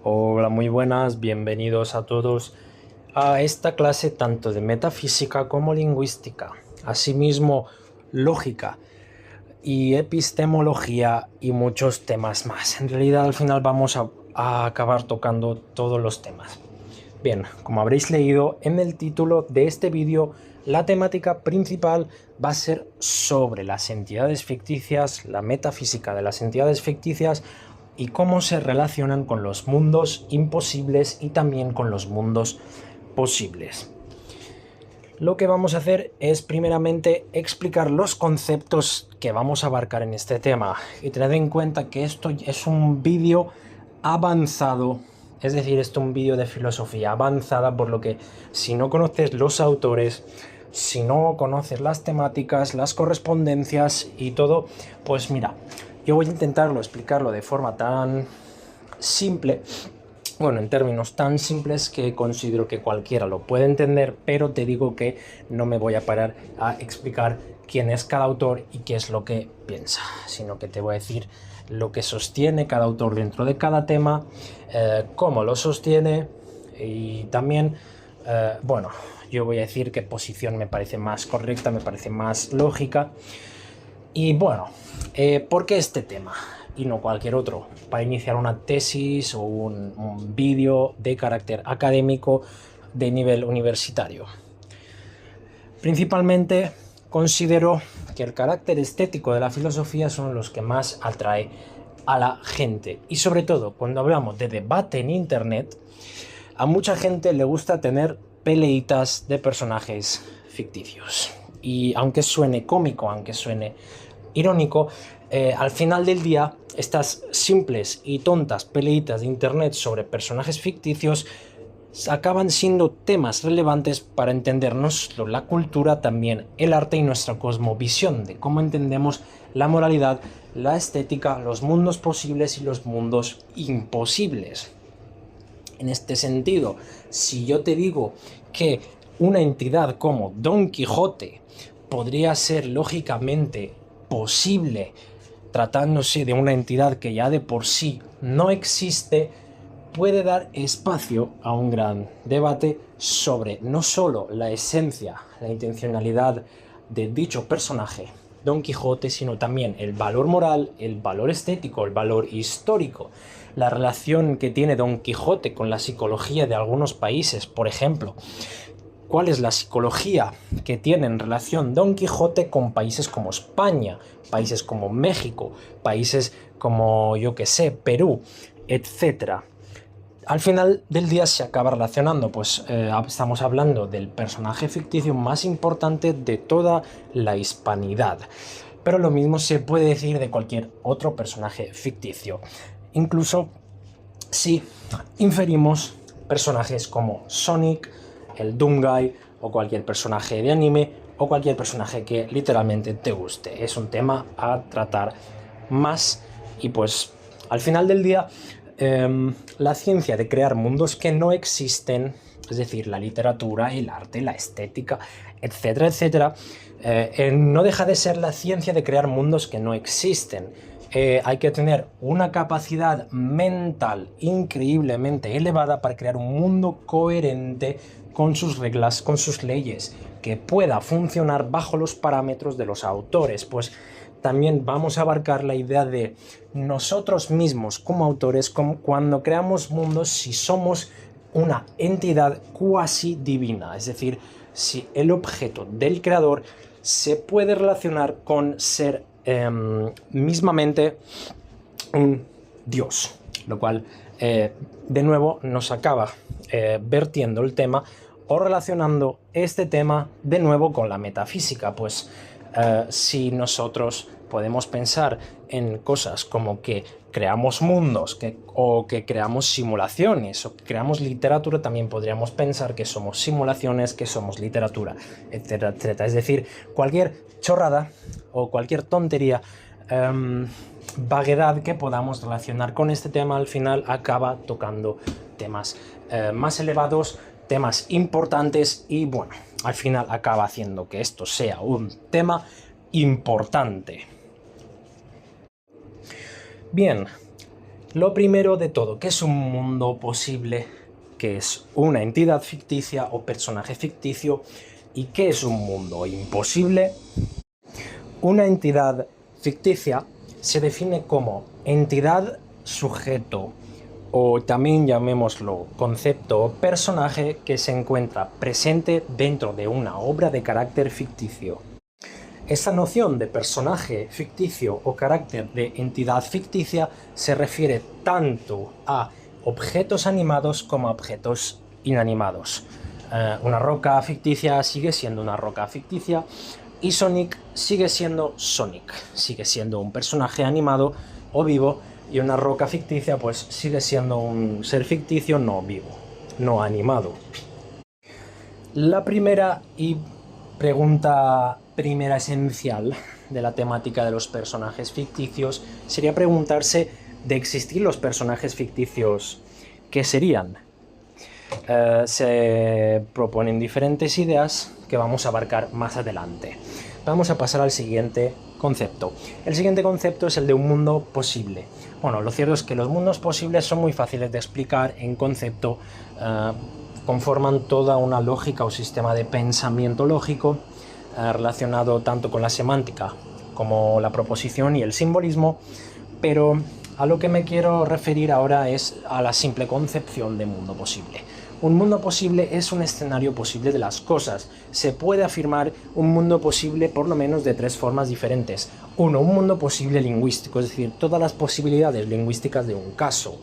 Hola, muy buenas, bienvenidos a todos a esta clase tanto de metafísica como lingüística, asimismo lógica y epistemología y muchos temas más. En realidad al final vamos a acabar tocando todos los temas. Bien, como habréis leído en el título de este vídeo, la temática principal va a ser sobre las entidades ficticias, la metafísica de las entidades ficticias y cómo se relacionan con los mundos imposibles y también con los mundos posibles. Lo que vamos a hacer es primeramente explicar los conceptos que vamos a abarcar en este tema y tened en cuenta que esto es un vídeo avanzado, es decir, esto es un vídeo de filosofía avanzada, por lo que si no conoces los autores, si no conoces las temáticas, las correspondencias y todo, pues mira, yo voy a intentarlo explicarlo de forma tan simple, bueno, en términos tan simples que considero que cualquiera lo puede entender, pero te digo que no me voy a parar a explicar quién es cada autor y qué es lo que piensa, sino que te voy a decir lo que sostiene cada autor dentro de cada tema, cómo lo sostiene y también, bueno, yo voy a decir qué posición me parece más correcta, me parece más lógica. Y bueno, ¿por qué este tema y no cualquier otro? Para iniciar una tesis o un vídeo de carácter académico de nivel universitario. Principalmente considero que el carácter estético de la filosofía son los que más atrae a la gente. Y sobre todo, cuando hablamos de debate en internet, a mucha gente le gusta tener peleitas de personajes ficticios. Y aunque suene cómico, aunque suene irónico, al final del día, estas simples y tontas peleitas de internet sobre personajes ficticios acaban siendo temas relevantes para entendernos la cultura, también el arte y nuestra cosmovisión de cómo entendemos la moralidad, la estética, los mundos posibles y los mundos imposibles. En este sentido, si yo te digo que una entidad como Don Quijote podría ser lógicamente posible tratándose de una entidad que ya de por sí no existe, puede dar espacio a un gran debate sobre no solo la esencia, la intencionalidad de dicho personaje, Don Quijote, sino también el valor moral, el valor estético, el valor histórico, la relación que tiene Don Quijote con la psicología de algunos países, por ejemplo. ¿Cuál es la psicología que tiene en relación Don Quijote con países como España, países como México, países como, yo que sé, Perú, etcétera? Al final del día se acaba relacionando, pues estamos hablando del personaje ficticio más importante de toda la hispanidad. Pero lo mismo se puede decir de cualquier otro personaje ficticio. Incluso si inferimos personajes como Sonic, el Doomguy o cualquier personaje de anime o cualquier personaje que literalmente te guste. Es un tema a tratar más y pues al final del día la ciencia de crear mundos que no existen, es decir, la literatura, el arte, la estética, etcétera, etcétera, no deja de ser la ciencia de crear mundos que no existen. Hay que tener una capacidad mental increíblemente elevada para crear un mundo coherente con sus reglas, con sus leyes, que pueda funcionar bajo los parámetros de los autores. Pues también vamos a abarcar la idea de nosotros mismos como autores, como cuando creamos mundos, si somos una entidad cuasi divina, es decir, si el objeto del creador se puede relacionar con ser mismamente un dios, lo cual de nuevo nos acaba vertiendo el tema o relacionando este tema de nuevo con la metafísica, pues si nosotros podemos pensar en cosas como que creamos mundos o que creamos simulaciones o que creamos literatura, también podríamos pensar que somos simulaciones, que somos literatura, etcétera, etcétera. Es decir, cualquier chorrada o cualquier tontería, vaguedad que podamos relacionar con este tema al final acaba tocando temas más elevados, temas importantes y bueno, al final acaba haciendo que esto sea un tema importante. Bien, Lo primero de todo, ¿qué es un mundo posible? ¿Qué es una entidad ficticia o personaje ficticio? ¿Y qué es un mundo imposible? Una entidad ficticia se define como entidad, sujeto o también llamémoslo concepto o personaje que se encuentra presente dentro de una obra de carácter ficticio. Esta noción de personaje ficticio o carácter de entidad ficticia se refiere tanto a objetos animados como a objetos inanimados. Una roca ficticia sigue siendo una roca ficticia y Sonic sigue siendo Sonic, sigue siendo un personaje animado o vivo, y una roca ficticia pues sigue siendo un ser ficticio no vivo, no animado. La primera pregunta esencial de la temática de los personajes ficticios sería preguntarse, de existir los personajes ficticios, ¿qué serían? Se proponen diferentes ideas que vamos a abarcar más adelante. Vamos a pasar al siguiente concepto. El siguiente concepto es el de un mundo posible. Bueno, lo cierto es que los mundos posibles son muy fáciles de explicar en concepto, conforman toda una lógica o sistema de pensamiento lógico relacionado tanto con la semántica como la proposición y el simbolismo, pero a lo que me quiero referir ahora es a la simple concepción de mundo posible. Un mundo posible es un escenario posible de las cosas. Se puede afirmar un mundo posible por lo menos de tres formas diferentes. Uno, un mundo posible lingüístico, es decir, todas las posibilidades lingüísticas de un caso.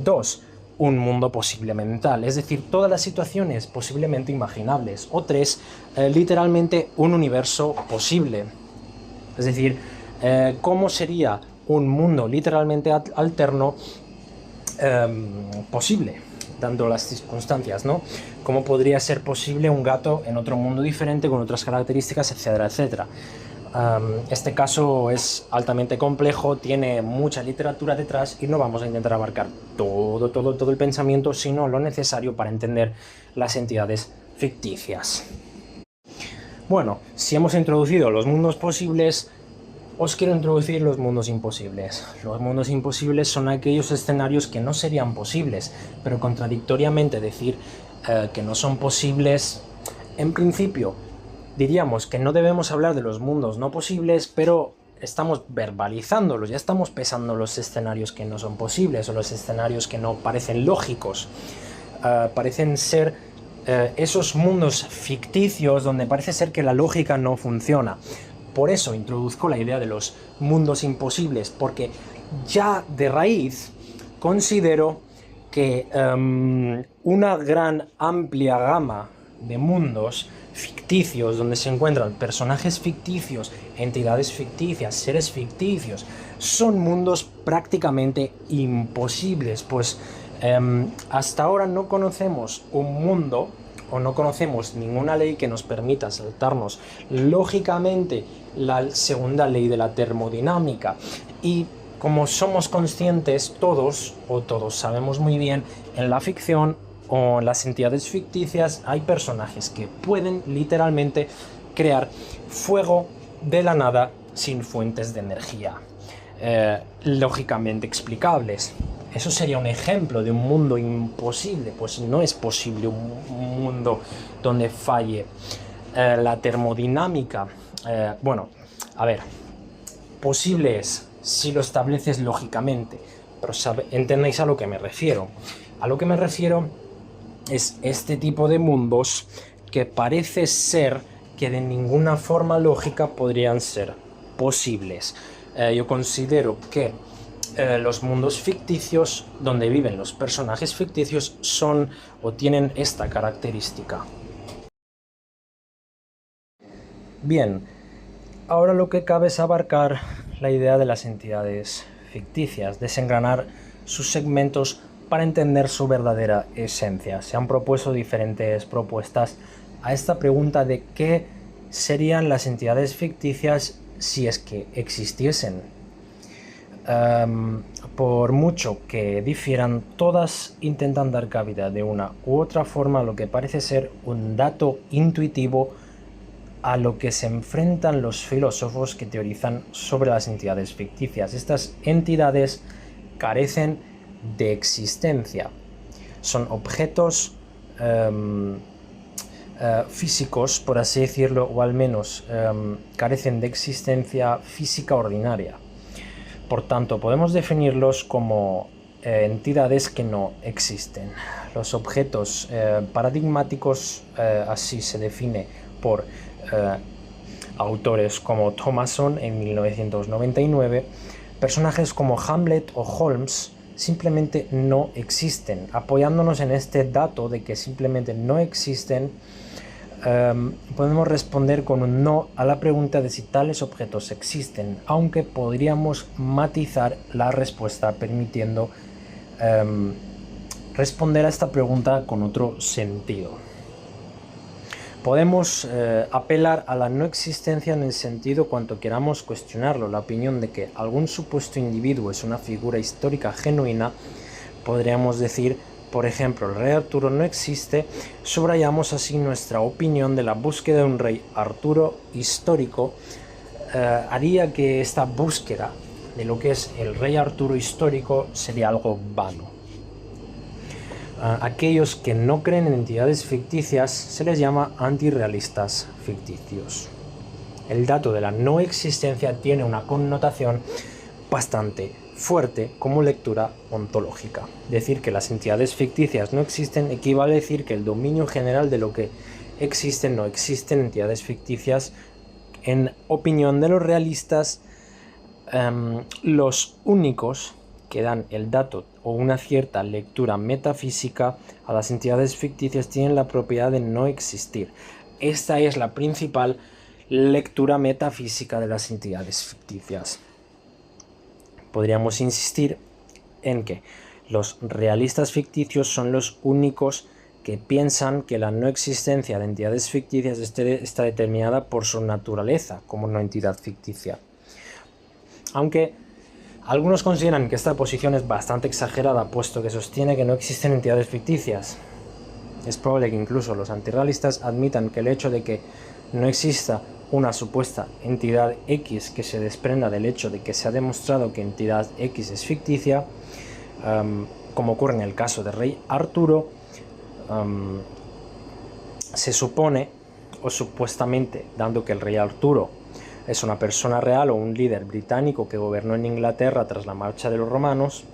Dos, un mundo posible mental, es decir, todas las situaciones posiblemente imaginables. O tres, literalmente un universo posible. Es decir, ¿cómo sería un mundo literalmente alterno posible, dando las circunstancias, ¿no? ¿Cómo podría ser posible un gato en otro mundo diferente, con otras características, etcétera, etcétera? Este caso es altamente complejo, tiene mucha literatura detrás y no vamos a intentar abarcar todo el pensamiento, sino lo necesario para entender las entidades ficticias. Bueno, si hemos introducido los mundos posibles, os quiero introducir los mundos imposibles. Los mundos imposibles son aquellos escenarios que no serían posibles, pero contradictoriamente decir que no son posibles, en principio diríamos que no debemos hablar de los mundos no posibles, pero estamos verbalizándolos, ya estamos pesando los escenarios que no son posibles o los escenarios que no parecen lógicos. Parecen ser esos mundos ficticios donde parece ser que la lógica no funciona. Por eso introduzco la idea de los mundos imposibles, porque ya de raíz considero que una gran amplia gama de mundos ficticios donde se encuentran personajes ficticios, entidades ficticias, seres ficticios, son mundos prácticamente imposibles, pues hasta ahora no conocemos un mundo o no conocemos ninguna ley que nos permita saltarnos lógicamente la segunda ley de la termodinámica. Y como somos conscientes todos, o todos sabemos muy bien, en la ficción o en las entidades ficticias hay personajes que pueden literalmente crear fuego de la nada sin fuentes de energía lógicamente explicables. Eso sería un ejemplo de un mundo imposible, pues no es posible un mundo donde falle la termodinámica. Bueno, a ver, posible es si lo estableces lógicamente, pero entendéis a lo que me refiero. A lo que me refiero es este tipo de mundos que parece ser que de ninguna forma lógica podrían ser posibles. Yo considero que los mundos ficticios donde viven los personajes ficticios son o tienen esta característica. Bien, ahora lo que cabe es abarcar la idea de las entidades ficticias, desengranar sus segmentos para entender su verdadera esencia. Se han propuesto diferentes propuestas a esta pregunta de qué serían las entidades ficticias si es que existiesen. Por mucho que difieran, todas intentan dar cabida de una u otra forma a lo que parece ser un dato intuitivo a lo que se enfrentan los filósofos que teorizan sobre las entidades ficticias. Estas entidades carecen de existencia. Son objetos físicos, por así decirlo, o al menos carecen de existencia física ordinaria. Por tanto, podemos definirlos como entidades que no existen. Los objetos paradigmáticos, así se define por autores como Thomason en 1999, personajes como Hamlet o Holmes simplemente no existen. Apoyándonos en este dato de que simplemente no existen, podemos responder con un no a la pregunta de si tales objetos existen, aunque podríamos matizar la respuesta permitiendo responder a esta pregunta con otro sentido. Podemos apelar a la no existencia en el sentido cuanto queramos cuestionarlo. La opinión de que algún supuesto individuo es una figura histórica genuina, podríamos decir, por ejemplo, el rey Arturo no existe, subrayamos así nuestra opinión de la búsqueda de un rey Arturo histórico, haría que esta búsqueda de lo que es el rey Arturo histórico sería algo vano. Aquellos que no creen en entidades ficticias se les llama antirrealistas ficticios. El dato de la no existencia tiene una connotación bastante fuerte como lectura ontológica. Decir que las entidades ficticias no existen equivale a decir que el dominio general de lo que existe no existen entidades ficticias. En opinión de los realistas, los únicos que dan el dato o una cierta lectura metafísica a las entidades ficticias tienen la propiedad de no existir. Esta es la principal lectura metafísica de las entidades ficticias. Podríamos insistir en que los realistas ficticios son los únicos que piensan que la no existencia de entidades ficticias está determinada por su naturaleza como una entidad ficticia. Aunque algunos consideran que esta posición es bastante exagerada, puesto que sostiene que no existen entidades ficticias. Es probable que incluso los antirrealistas admitan que el hecho de que no exista una supuesta entidad X que se desprenda del hecho de que se ha demostrado que entidad X es ficticia, como ocurre en el caso de Rey Arturo, se supone, o supuestamente, dando que el Rey Arturo es una persona real o un líder británico que gobernó en Inglaterra tras la marcha de los romanos,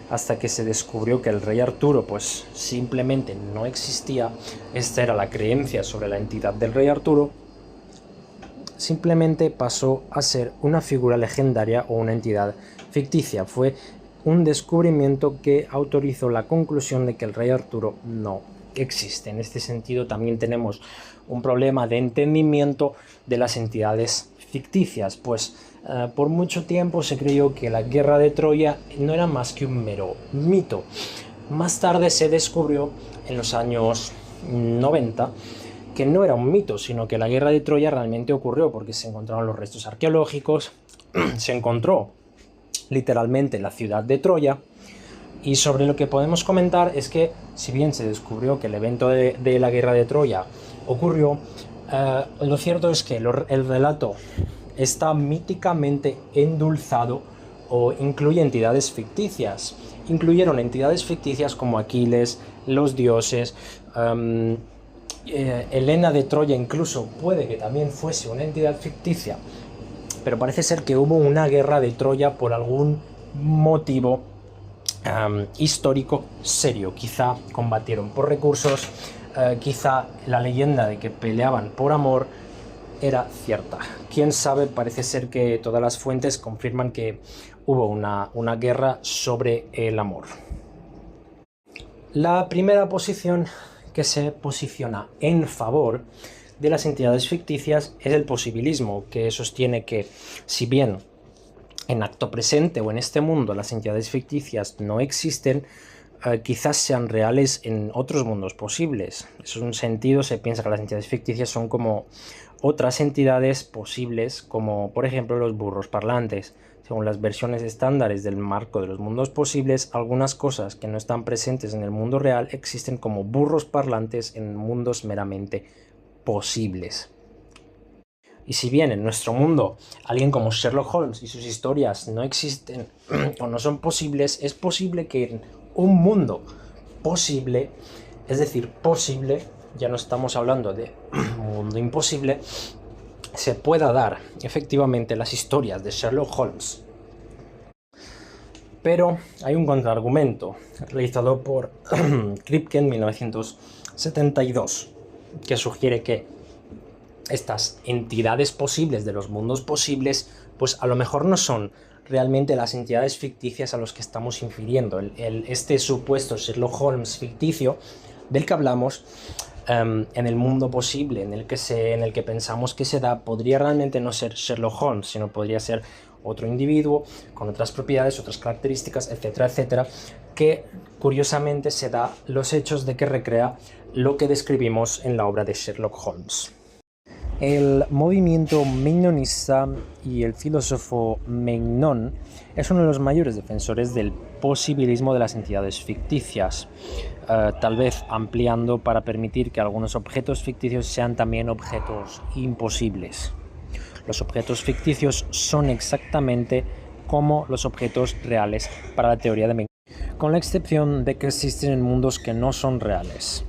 hasta que se descubrió que el rey Arturo pues simplemente no existía. Esta era la creencia sobre la entidad del rey Arturo. Simplemente pasó a ser una figura legendaria o una entidad ficticia. Fue un descubrimiento que autorizó la conclusión de que el rey Arturo no existe. En este sentido también tenemos un problema de entendimiento de las entidades ficticias, pues por mucho tiempo se creyó que la guerra de Troya no era más que un mero mito. Más tarde se descubrió, en los años 90, que no era un mito, sino que la guerra de Troya realmente ocurrió, porque se encontraron los restos arqueológicos, se encontró literalmente la ciudad de Troya, y sobre lo que podemos comentar es que, si bien se descubrió que el evento de la guerra de Troya ocurrió, lo cierto es que el relato está míticamente endulzado o incluye entidades ficticias. Incluyeron entidades ficticias como Aquiles, los dioses, Helena de Troya incluso puede que también fuese una entidad ficticia, pero parece ser que hubo una guerra de Troya por algún motivo histórico serio. Quizá combatieron por recursos, quizá la leyenda de que peleaban por amor era cierta. Quién sabe, parece ser que todas las fuentes confirman que hubo una guerra sobre el amor. La primera posición que se posiciona en favor de las entidades ficticias es el posibilismo, que sostiene que, si bien en acto presente o en este mundo las entidades ficticias no existen, quizás sean reales en otros mundos posibles. En ese sentido, se piensa que las entidades ficticias son como otras entidades posibles, como por ejemplo los burros parlantes. Según las versiones estándares del marco de los mundos posibles, algunas cosas que no están presentes en el mundo real existen como burros parlantes en mundos meramente posibles. Y si bien en nuestro mundo alguien como Sherlock Holmes y sus historias no existen o no son posibles, es posible que en un mundo posible, es decir, posible, ya no estamos hablando de un mundo imposible, se pueda dar efectivamente las historias de Sherlock Holmes. Pero hay un contraargumento realizado por Kripke en 1972 que sugiere que estas entidades posibles de los mundos posibles, pues a lo mejor no son realmente las entidades ficticias a los que estamos infiriendo. Este supuesto Sherlock Holmes ficticio del que hablamos en el mundo posible en el que pensamos que se da, podría realmente no ser Sherlock Holmes, sino podría ser otro individuo con otras propiedades, otras características, etcétera, etcétera, que curiosamente se da los hechos de que recrea lo que describimos en la obra de Sherlock Holmes. El movimiento magnonista y el filósofo Magnon es uno de los mayores defensores del posibilismo de las entidades ficticias, tal vez ampliando para permitir que algunos objetos ficticios sean también objetos imposibles. Los objetos ficticios son exactamente como los objetos reales para la teoría de Magnon, con la excepción de que existen en mundos que no son reales.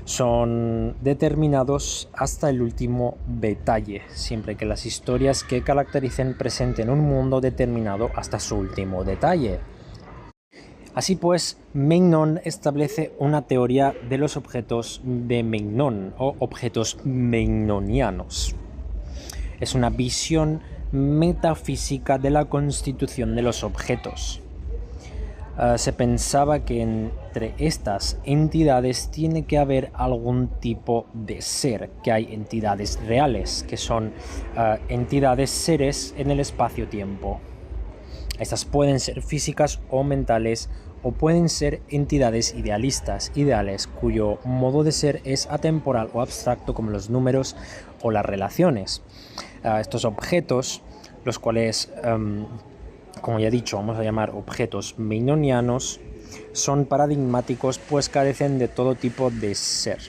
Son determinados hasta el último detalle, siempre que las historias que caractericen presenten un mundo determinado hasta su último detalle. Así pues, Magnon establece una teoría de los objetos de Magnon o objetos magnonianos. Es una visión metafísica de la constitución de los objetos. Se pensaba que entre estas entidades tiene que haber algún tipo de ser, que hay entidades reales, que son entidades seres en el espacio-tiempo. Estas pueden ser físicas o mentales, o pueden ser entidades ideales, cuyo modo de ser es atemporal o abstracto, como los números o las relaciones. Estos objetos, los cuales como ya he dicho, vamos a llamar objetos magnonianos, son paradigmáticos pues carecen de todo tipo de ser,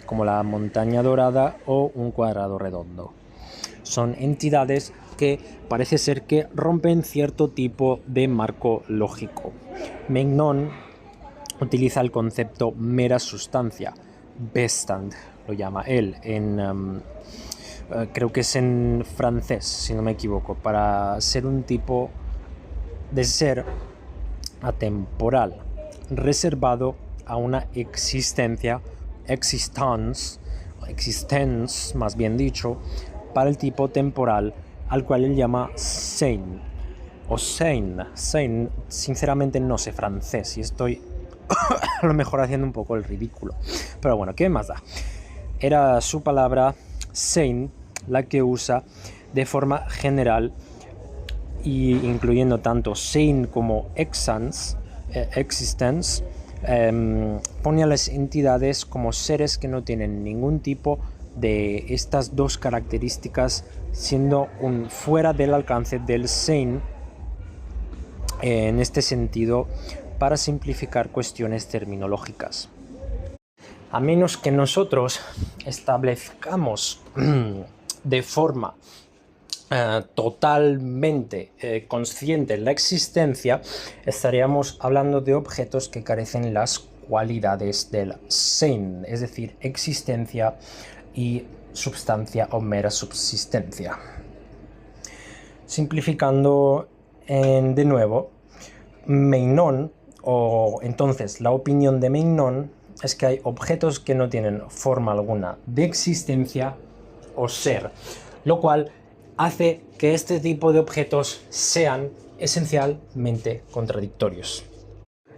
como la montaña dorada o un cuadrado redondo. Son entidades que parece ser que rompen cierto tipo de marco lógico. Magnon utiliza el concepto mera sustancia, Bestand lo llama él, creo que es en francés, si no me equivoco, para ser un tipo de ser atemporal, reservado a una existence más bien dicho, para el tipo temporal al cual él llama sein o sein. Sinceramente no sé francés y estoy a lo mejor haciendo un poco el ridículo, pero bueno, ¿qué más da? Era su palabra sein la que usa de forma general, y incluyendo tanto sein como existence, pone a las entidades como seres que no tienen ningún tipo de estas dos características, siendo fuera del alcance del sein en este sentido, para simplificar cuestiones terminológicas. A menos que nosotros establezcamos de forma totalmente consciente la existencia, estaríamos hablando de objetos que carecen las cualidades del sein, es decir, existencia y substancia o mera subsistencia. Simplificando de nuevo, Magnon, o entonces la opinión de Magnon, es que hay objetos que no tienen forma alguna de existencia o ser, lo cual hace que este tipo de objetos sean esencialmente contradictorios.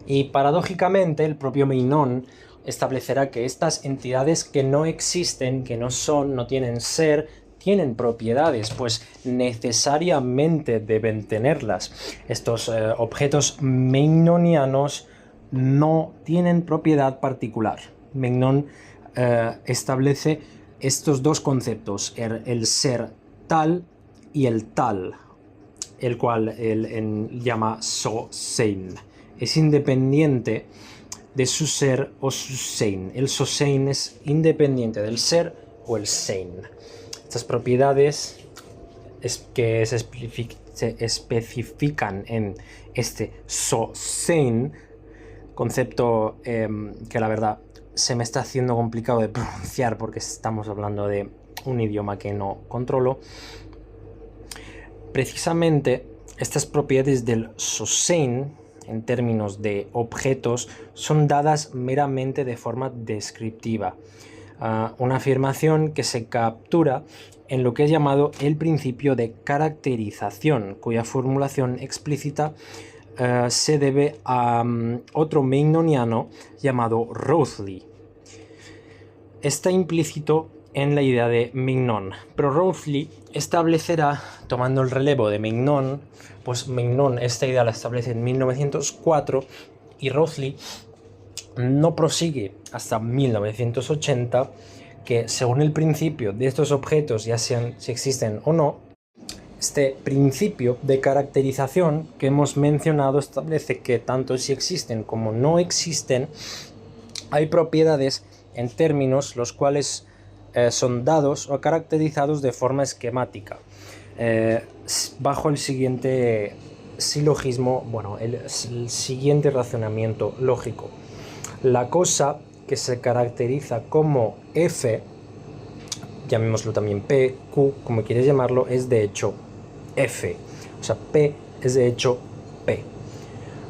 Y paradójicamente el propio Magnon establecerá que estas entidades que no existen, que no son, no tienen ser, tienen propiedades, pues necesariamente deben tenerlas. Estos objetos magnonianos no tienen propiedad particular. Magnon establece estos dos conceptos, el ser tal y el tal, el cual él llama so-sein. Es independiente de su ser o su sein. El so-sein es independiente del ser o el sein. Estas propiedades se especifican en este SOSEIN, concepto que la verdad se me está haciendo complicado de pronunciar porque estamos hablando de un idioma que no controlo. Precisamente estas propiedades del SOSEIN en términos de objetos son dadas meramente de forma descriptiva. Una afirmación que se captura en lo que es llamado el principio de caracterización, cuya formulación explícita se debe a otro magnoniano llamado Rothley. Está implícito en la idea de Mignon, pero Rothley establecerá, tomando el relevo de Mignon, pues Mignon esta idea la establece en 1904 y Rothley no prosigue hasta 1980, que según el principio de estos objetos, ya sean si existen o no, este principio de caracterización que hemos mencionado establece que tanto si existen como no existen, hay propiedades en términos los cuales son dados o caracterizados de forma esquemática, bajo el siguiente silogismo, bueno, el siguiente razonamiento lógico. La cosa que se caracteriza como F, llamémoslo también P, Q, como quieres llamarlo, es de hecho F. O sea, P es de hecho P.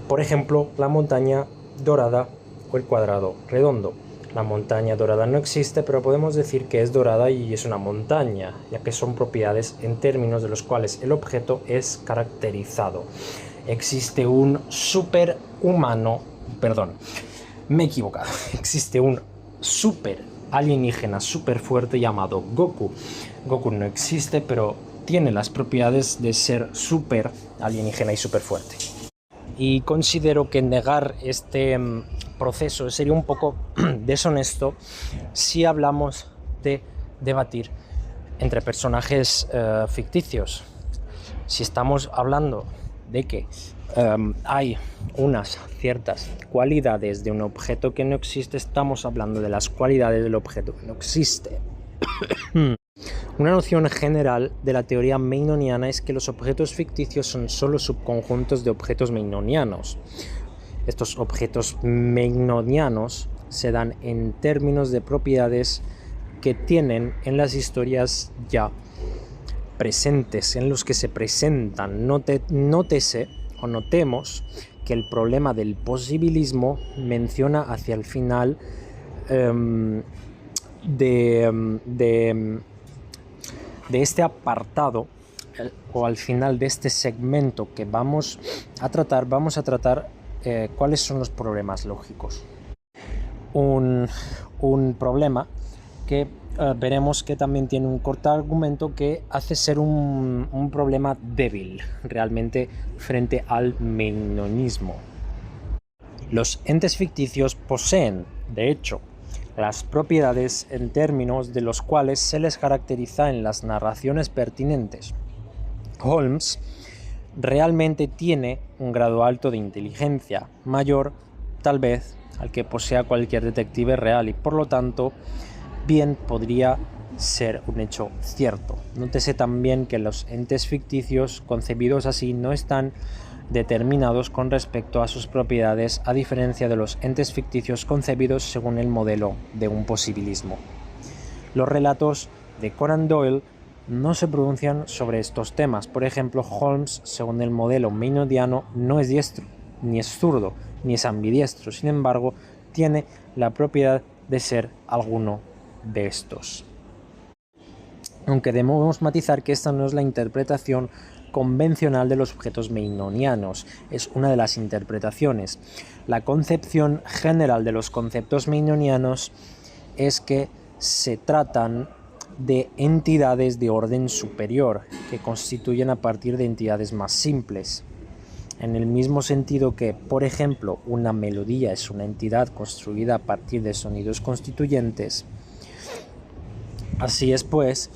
Por ejemplo, la montaña dorada o el cuadrado redondo. La montaña dorada no existe, pero podemos decir que es dorada y es una montaña, ya que son propiedades en términos de los cuales el objeto es caracterizado. Existe un superhumano, perdón, me he equivocado, existe un super alienígena súper fuerte llamado Goku. Goku no existe, pero tiene las propiedades de ser super alienígena y súper fuerte. Y considero que negar este proceso sería un poco deshonesto si hablamos de debatir entre personajes ficticios. Si estamos hablando de que hay unas ciertas cualidades de un objeto que no existe, estamos hablando de las cualidades del objeto que no existe. Una noción general de la teoría magnoniana es que los objetos ficticios son solo subconjuntos de objetos magnonianos. Estos objetos magnonianos se dan en términos de propiedades que tienen en las historias ya presentes, en los que se presentan. Nótese o notemos que el problema del posibilismo menciona hacia el final de este apartado, o al final de este segmento que vamos a tratar cuáles son los problemas lógicos. Un problema que veremos que también tiene un corto argumento que hace ser un problema débil realmente frente al magnonismo. Los entes ficticios poseen, de hecho, las propiedades en términos de los cuales se les caracteriza en las narraciones pertinentes. Holmes realmente tiene un grado alto de inteligencia, mayor tal vez al que posea cualquier detective real, y por lo tanto bien podría ser un hecho cierto. Nótese también que los entes ficticios concebidos así no están determinados con respecto a sus propiedades, a diferencia de los entes ficticios concebidos según el modelo de un posibilismo. Los relatos de Conan Doyle no se pronuncian sobre estos temas. Por ejemplo, Holmes, según el modelo magnoniano, no es diestro, ni es zurdo, ni es ambidiestro. Sin embargo, tiene la propiedad de ser alguno de estos. Aunque debemos matizar que esta no es la interpretación convencional de los objetos magnonianos, es una de las interpretaciones. La concepción general de los conceptos magnonianos es que se tratan de entidades de orden superior, que constituyen a partir de entidades más simples. En el mismo sentido que, por ejemplo, una melodía es una entidad construida a partir de sonidos constituyentes, así es pues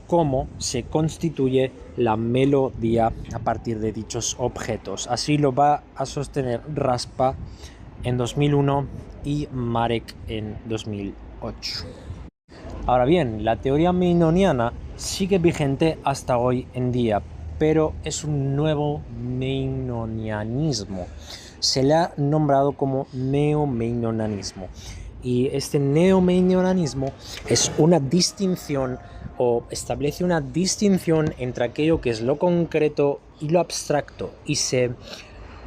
cómo se constituye la melodía a partir de dichos objetos. Así lo va a sostener Raspa en 2001 y Marek en 2008. Ahora bien, la teoría magnoniana sigue vigente hasta hoy en día, pero es un nuevo meinonianismo. Se le ha nombrado como neomeinonianismo. Y este neomeinonianismo es una distinción o establece una distinción entre aquello que es lo concreto y lo abstracto y se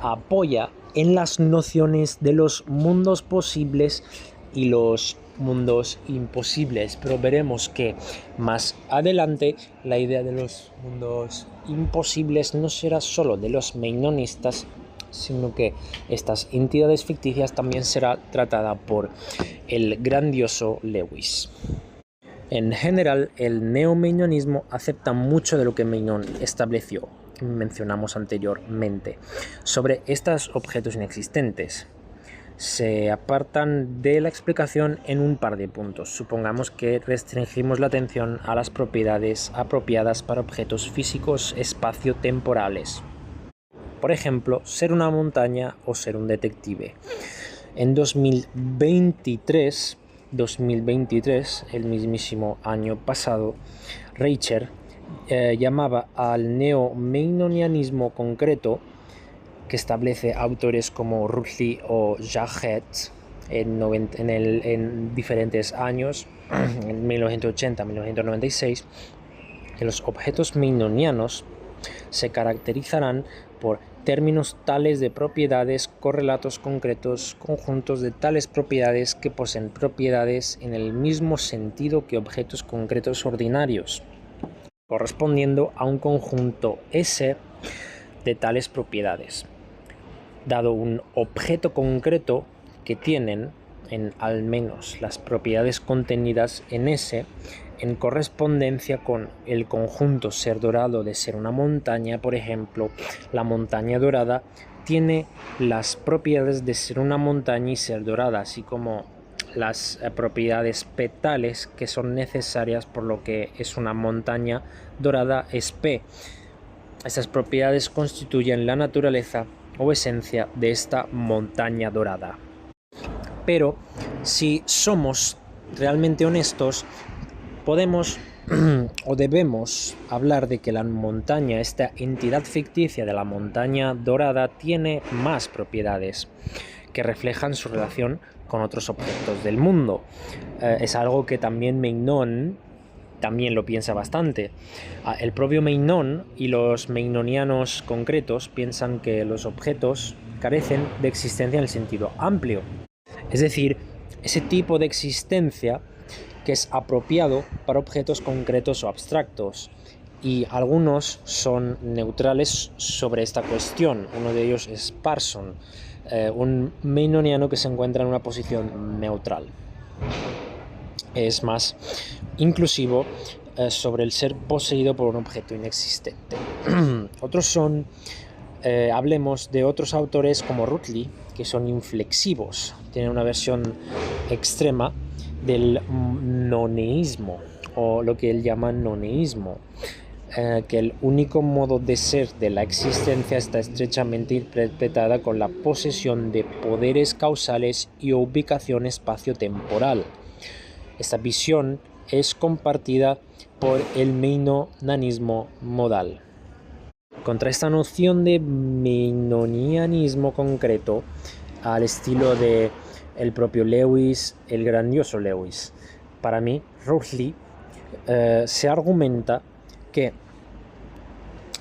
apoya en las nociones de los mundos posibles y los mundos imposibles, pero veremos que más adelante la idea de los mundos imposibles no será solo de los meinonistas, sino que estas entidades ficticias también será tratada por el grandioso Lewis. En general, el neomeinionismo acepta mucho de lo que Meinón estableció, que mencionamos anteriormente, sobre estos objetos inexistentes. Se apartan de la explicación en un par de puntos. Supongamos que restringimos la atención a las propiedades apropiadas para objetos físicos espacio-temporales. Por ejemplo, ser una montaña o ser un detective. En 2023, el mismísimo año pasado, Reicher llamaba al neomeinonianismo concreto, que establece autores como Rutli o Jahet en diferentes años, en 1980, 1996, que los objetos meinonianos se caracterizarán por términos tales de propiedades, correlatos concretos, conjuntos de tales propiedades que poseen propiedades en el mismo sentido que objetos concretos ordinarios, correspondiendo a un conjunto S de tales propiedades. Dado un objeto concreto que tienen en al menos las propiedades contenidas en S, en correspondencia con el conjunto ser dorado de ser una montaña, por ejemplo, la montaña dorada tiene las propiedades de ser una montaña y ser dorada, así como las propiedades petales que son necesarias por lo que es una montaña dorada es P. Estas propiedades constituyen la naturaleza o esencia de esta montaña dorada. Pero si somos realmente honestos, podemos o debemos hablar de que la montaña, esta entidad ficticia de la montaña dorada, tiene más propiedades que reflejan su relación con otros objetos del mundo. Es algo que también Meinón también lo piensa bastante. El propio Meinón y los meinonianos concretos piensan que los objetos carecen de existencia en el sentido amplio. Es decir, ese tipo de existencia que es apropiado para objetos concretos o abstractos. Y algunos son neutrales sobre esta cuestión. Uno de ellos es Parson, un meinoniano que se encuentra en una posición neutral. Es más inclusivo sobre el ser poseído por un objeto inexistente. Otros son, hablemos de otros autores como Rutli, que son inflexivos, tienen una versión extrema del noneísmo, o lo que él llama noneísmo, que el único modo de ser de la existencia está estrechamente interpretada con la posesión de poderes causales y ubicación espacio-temporal. Esta visión es compartida por el meinonianismo modal. Contra esta noción de meinonianismo concreto, al estilo de el propio Lewis, el grandioso Lewis, para mí, Rutli, se argumenta que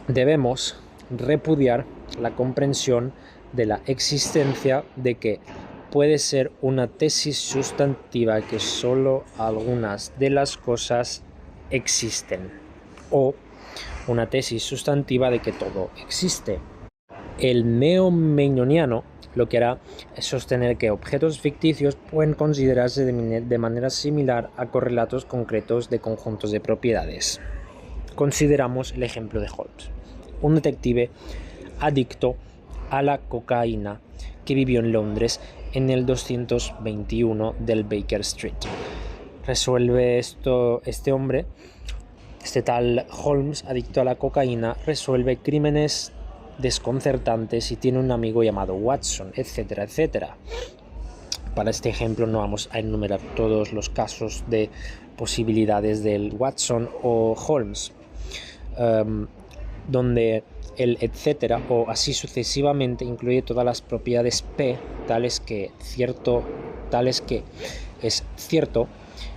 debemos repudiar la comprensión de la existencia de que puede ser una tesis sustantiva que solo algunas de las cosas existen, o una tesis sustantiva de que todo existe. El neomeinoniano lo que hará es sostener que objetos ficticios pueden considerarse de manera similar a correlatos concretos de conjuntos de propiedades. Consideramos el ejemplo de Holmes, un detective adicto a la cocaína que vivió en Londres en el 221 del Baker Street. Resuelve este hombre, este tal Holmes, adicto a la cocaína, resuelve crímenes desconcertantes y tiene un amigo llamado Watson, etcétera, etcétera. Para este ejemplo no vamos a enumerar todos los casos de posibilidades del Watson o Holmes, donde el etcétera o así sucesivamente incluye todas las propiedades P tales que es cierto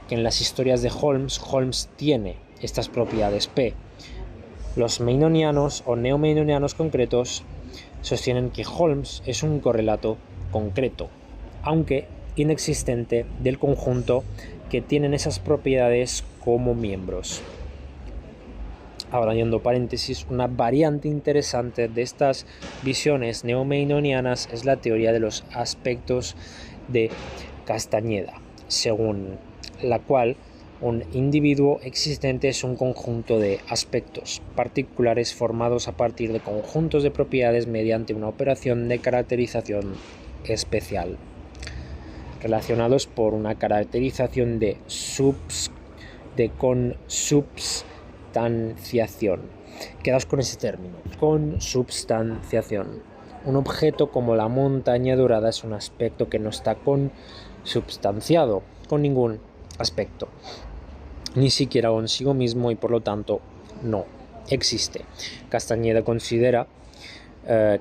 que en las historias de Holmes tiene estas propiedades P. Los meinonianos o neomeinonianos concretos sostienen que Holmes es un correlato concreto, aunque inexistente, del conjunto que tienen esas propiedades como miembros. Abriendo paréntesis, una variante interesante de estas visiones neomeinonianas es la teoría de los aspectos de Castañeda, según la cual un individuo existente es un conjunto de aspectos particulares formados a partir de conjuntos de propiedades mediante una operación de caracterización especial, relacionados por una caracterización de consubstanciación. Quedaos con ese término, consubstanciación. Un objeto como la montaña dorada es un aspecto que no está consubstanciado con ningún aspecto, ni siquiera consigo mismo, y por lo tanto no existe. Castañeda considera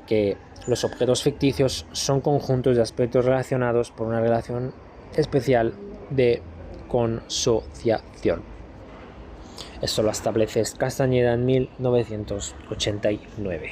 que los objetos ficticios son conjuntos de aspectos relacionados por una relación especial de consociación. Esto lo establece Castañeda en 1989.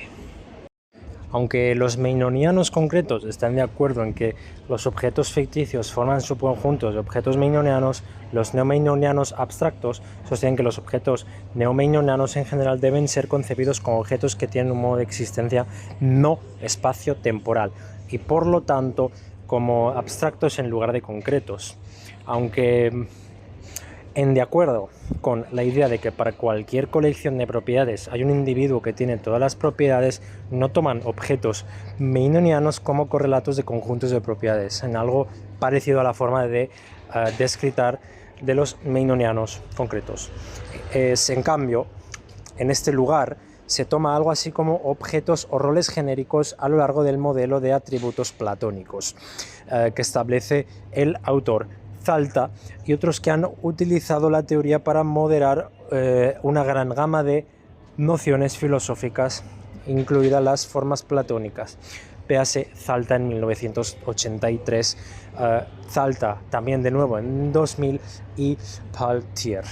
Aunque los meinonianos concretos están de acuerdo en que los objetos ficticios forman subconjuntos de objetos meinonianos, los neomeinonianos abstractos sostienen que los objetos neomeinonianos en general deben ser concebidos como objetos que tienen un modo de existencia no espacio-temporal y por lo tanto como abstractos en lugar de concretos. Aunque de acuerdo con la idea de que para cualquier colección de propiedades hay un individuo que tiene todas las propiedades, no toman objetos meinonianos como correlatos de conjuntos de propiedades, en algo parecido a la forma de descritar de los meinonianos concretos. En cambio, en este lugar se toma algo así como objetos o roles genéricos a lo largo del modelo de atributos platónicos que establece el autor Zalta y otros que han utilizado la teoría para moderar una gran gama de nociones filosóficas, incluidas las formas platónicas. Véase Zalta en 1983, Zalta también de nuevo en 2000 y Peltier.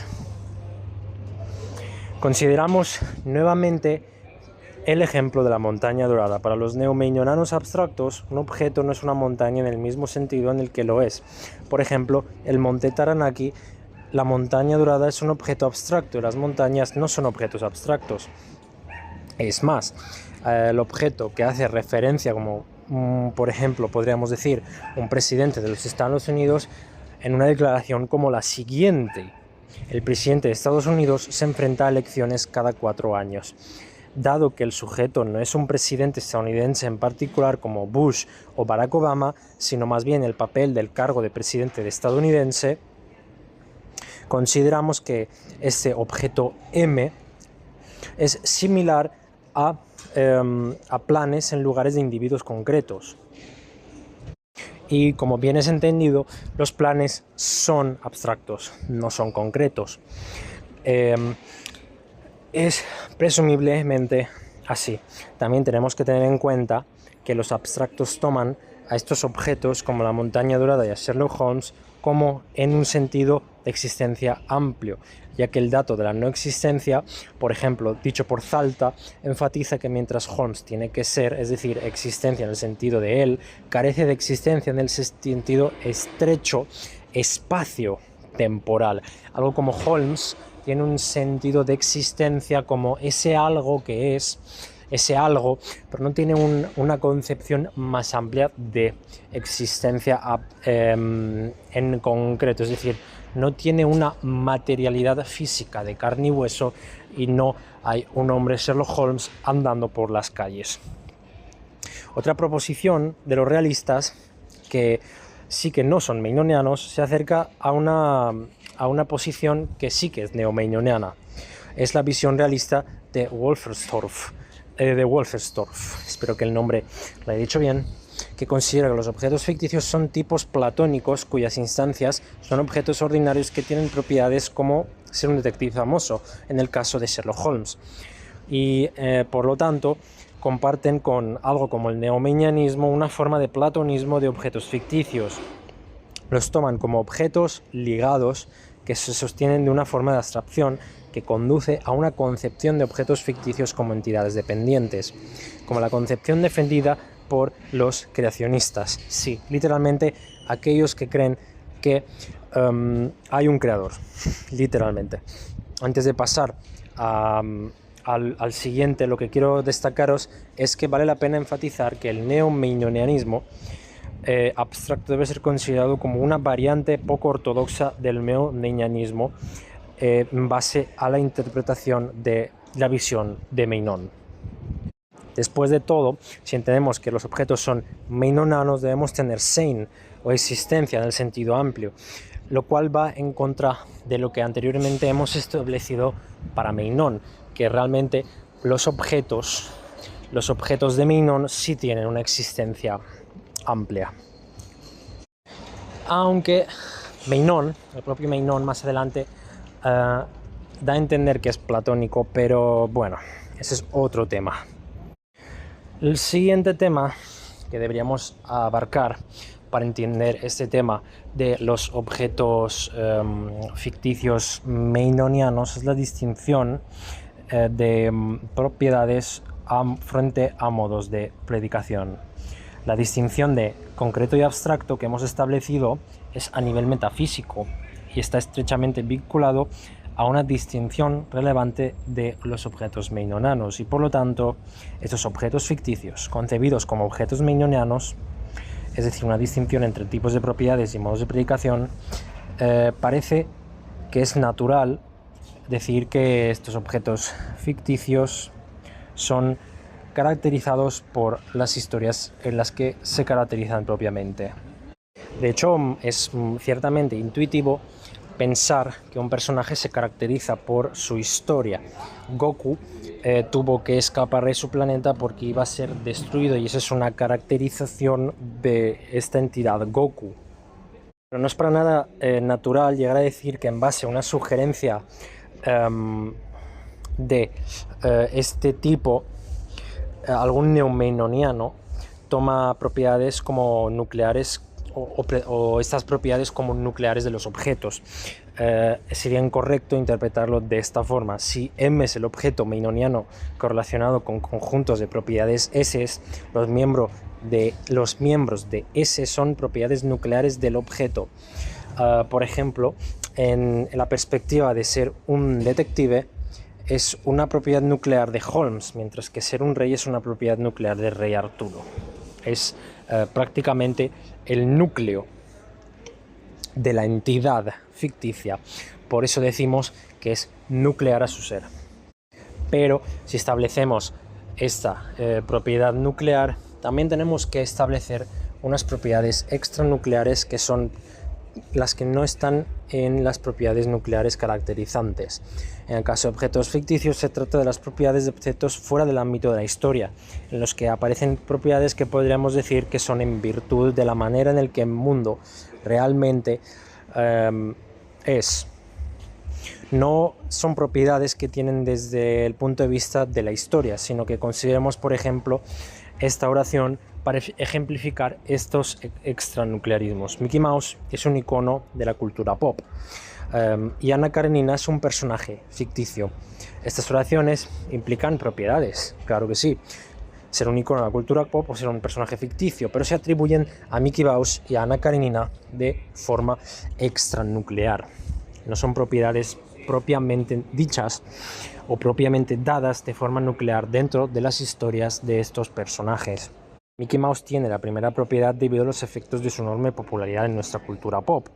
Consideramos nuevamente el ejemplo de la montaña dorada. Para los neomeinonianos abstractos, un objeto no es una montaña en el mismo sentido en el que lo es. Por ejemplo, el monte Taranaki, la montaña dorada es un objeto abstracto y las montañas no son objetos abstractos. Es más, el objeto que hace referencia, como por ejemplo podríamos decir un presidente de los Estados Unidos, en una declaración como la siguiente: el presidente de Estados Unidos se enfrenta a elecciones cada 4 años. Dado que el sujeto no es un presidente estadounidense en particular como Bush o Barack Obama, sino más bien el papel del cargo de presidente estadounidense, consideramos que este objeto M es similar a planes en lugares de individuos concretos. Y como bien es entendido, los planes son abstractos, no son concretos. Es presumiblemente así. También tenemos que tener en cuenta que los abstractos toman a estos objetos como la montaña dorada y a Sherlock Holmes como en un sentido de existencia amplio, ya que el dato de la no existencia, por ejemplo, dicho por Zalta, enfatiza que mientras Holmes tiene que ser, es decir, existencia en el sentido de él, carece de existencia en el sentido estrecho espacio temporal. Algo como Holmes tiene un sentido de existencia como ese algo que es, ese algo, pero no tiene una concepción más amplia de existencia en concreto, es decir, no tiene una materialidad física de carne y hueso y no hay un hombre Sherlock Holmes andando por las calles. Otra proposición de los realistas, que sí que no son meinonianos, se acerca a una posición que sí que es neomeinoniana. Es la visión realista de Wolferstorff, espero que el nombre lo he dicho bien, que considera que los objetos ficticios son tipos platónicos cuyas instancias son objetos ordinarios que tienen propiedades como ser un detective famoso, en el caso de Sherlock Holmes. Y por lo tanto comparten con algo como el neomeianismo una forma de platonismo de objetos ficticios. Los toman como objetos ligados que se sostienen de una forma de abstracción que conduce a una concepción de objetos ficticios como entidades dependientes, como la concepción defendida por los creacionistas. Sí, literalmente aquellos que creen que hay un creador, literalmente. Antes de pasar al siguiente, lo que quiero destacaros es que vale la pena enfatizar que el neomeionianismo abstracto debe ser considerado como una variante poco ortodoxa del neomeianismo en base a la interpretación de la visión de Meinong. Después de todo, si entendemos que los objetos son meinonianos, debemos tener sein o existencia en el sentido amplio, lo cual va en contra de lo que anteriormente hemos establecido para Meinong, que realmente los objetos de Meinong sí tienen una existencia amplia. Aunque Meinong, el propio Meinong más adelante da a entender que es platónico, pero bueno, ese es otro tema. El siguiente tema que deberíamos abarcar para entender este tema de los objetos ficticios meinonianos es la distinción de propiedades frente a modos de predicación. La distinción de concreto y abstracto que hemos establecido es a nivel metafísico y está estrechamente vinculado a una distinción relevante de los objetos meinonianos, y por lo tanto estos objetos ficticios concebidos como objetos meinonianos, es decir, una distinción entre tipos de propiedades y modos de predicación, parece que es natural decir que estos objetos ficticios son caracterizados por las historias en las que se caracterizan propiamente. De hecho, es ciertamente intuitivo pensar que un personaje se caracteriza por su historia. Goku tuvo que escapar de su planeta porque iba a ser destruido, y esa es una caracterización de esta entidad, Goku. Pero no es para nada natural llegar a decir que en base a una sugerencia de este tipo, algún neomeinoniano toma propiedades como nucleares o estas propiedades como nucleares de los objetos. Sería incorrecto interpretarlo de esta forma. Si M es el objeto meinoniano correlacionado con conjuntos de propiedades S, los miembros de S son propiedades nucleares del objeto. Por ejemplo, en la perspectiva de ser un detective, es una propiedad nuclear de Holmes, mientras que ser un rey es una propiedad nuclear de Rey Arturo. Es prácticamente el núcleo de la entidad ficticia, por eso decimos que es nuclear a su ser. Pero si establecemos esta propiedad nuclear, también tenemos que establecer unas propiedades extranucleares que son las que no están en las propiedades nucleares caracterizantes. En el caso de objetos ficticios se trata de las propiedades de objetos fuera del ámbito de la historia, en los que aparecen propiedades que podríamos decir que son en virtud de la manera en la que el mundo realmente es. No son propiedades que tienen desde el punto de vista de la historia, sino que consideremos, por ejemplo, esta oración para ejemplificar estos extranuclearismos. Mickey Mouse es un icono de la cultura pop y Anna Karenina es un personaje ficticio. Estas oraciones implican propiedades, claro que sí. Ser un icono de la cultura pop o ser un personaje ficticio, pero se atribuyen a Mickey Mouse y a Anna Karenina de forma extranuclear. No son propiedades propiamente dichas o propiamente dadas de forma nuclear dentro de las historias de estos personajes. Mickey Mouse tiene la primera propiedad debido a los efectos de su enorme popularidad en nuestra cultura pop,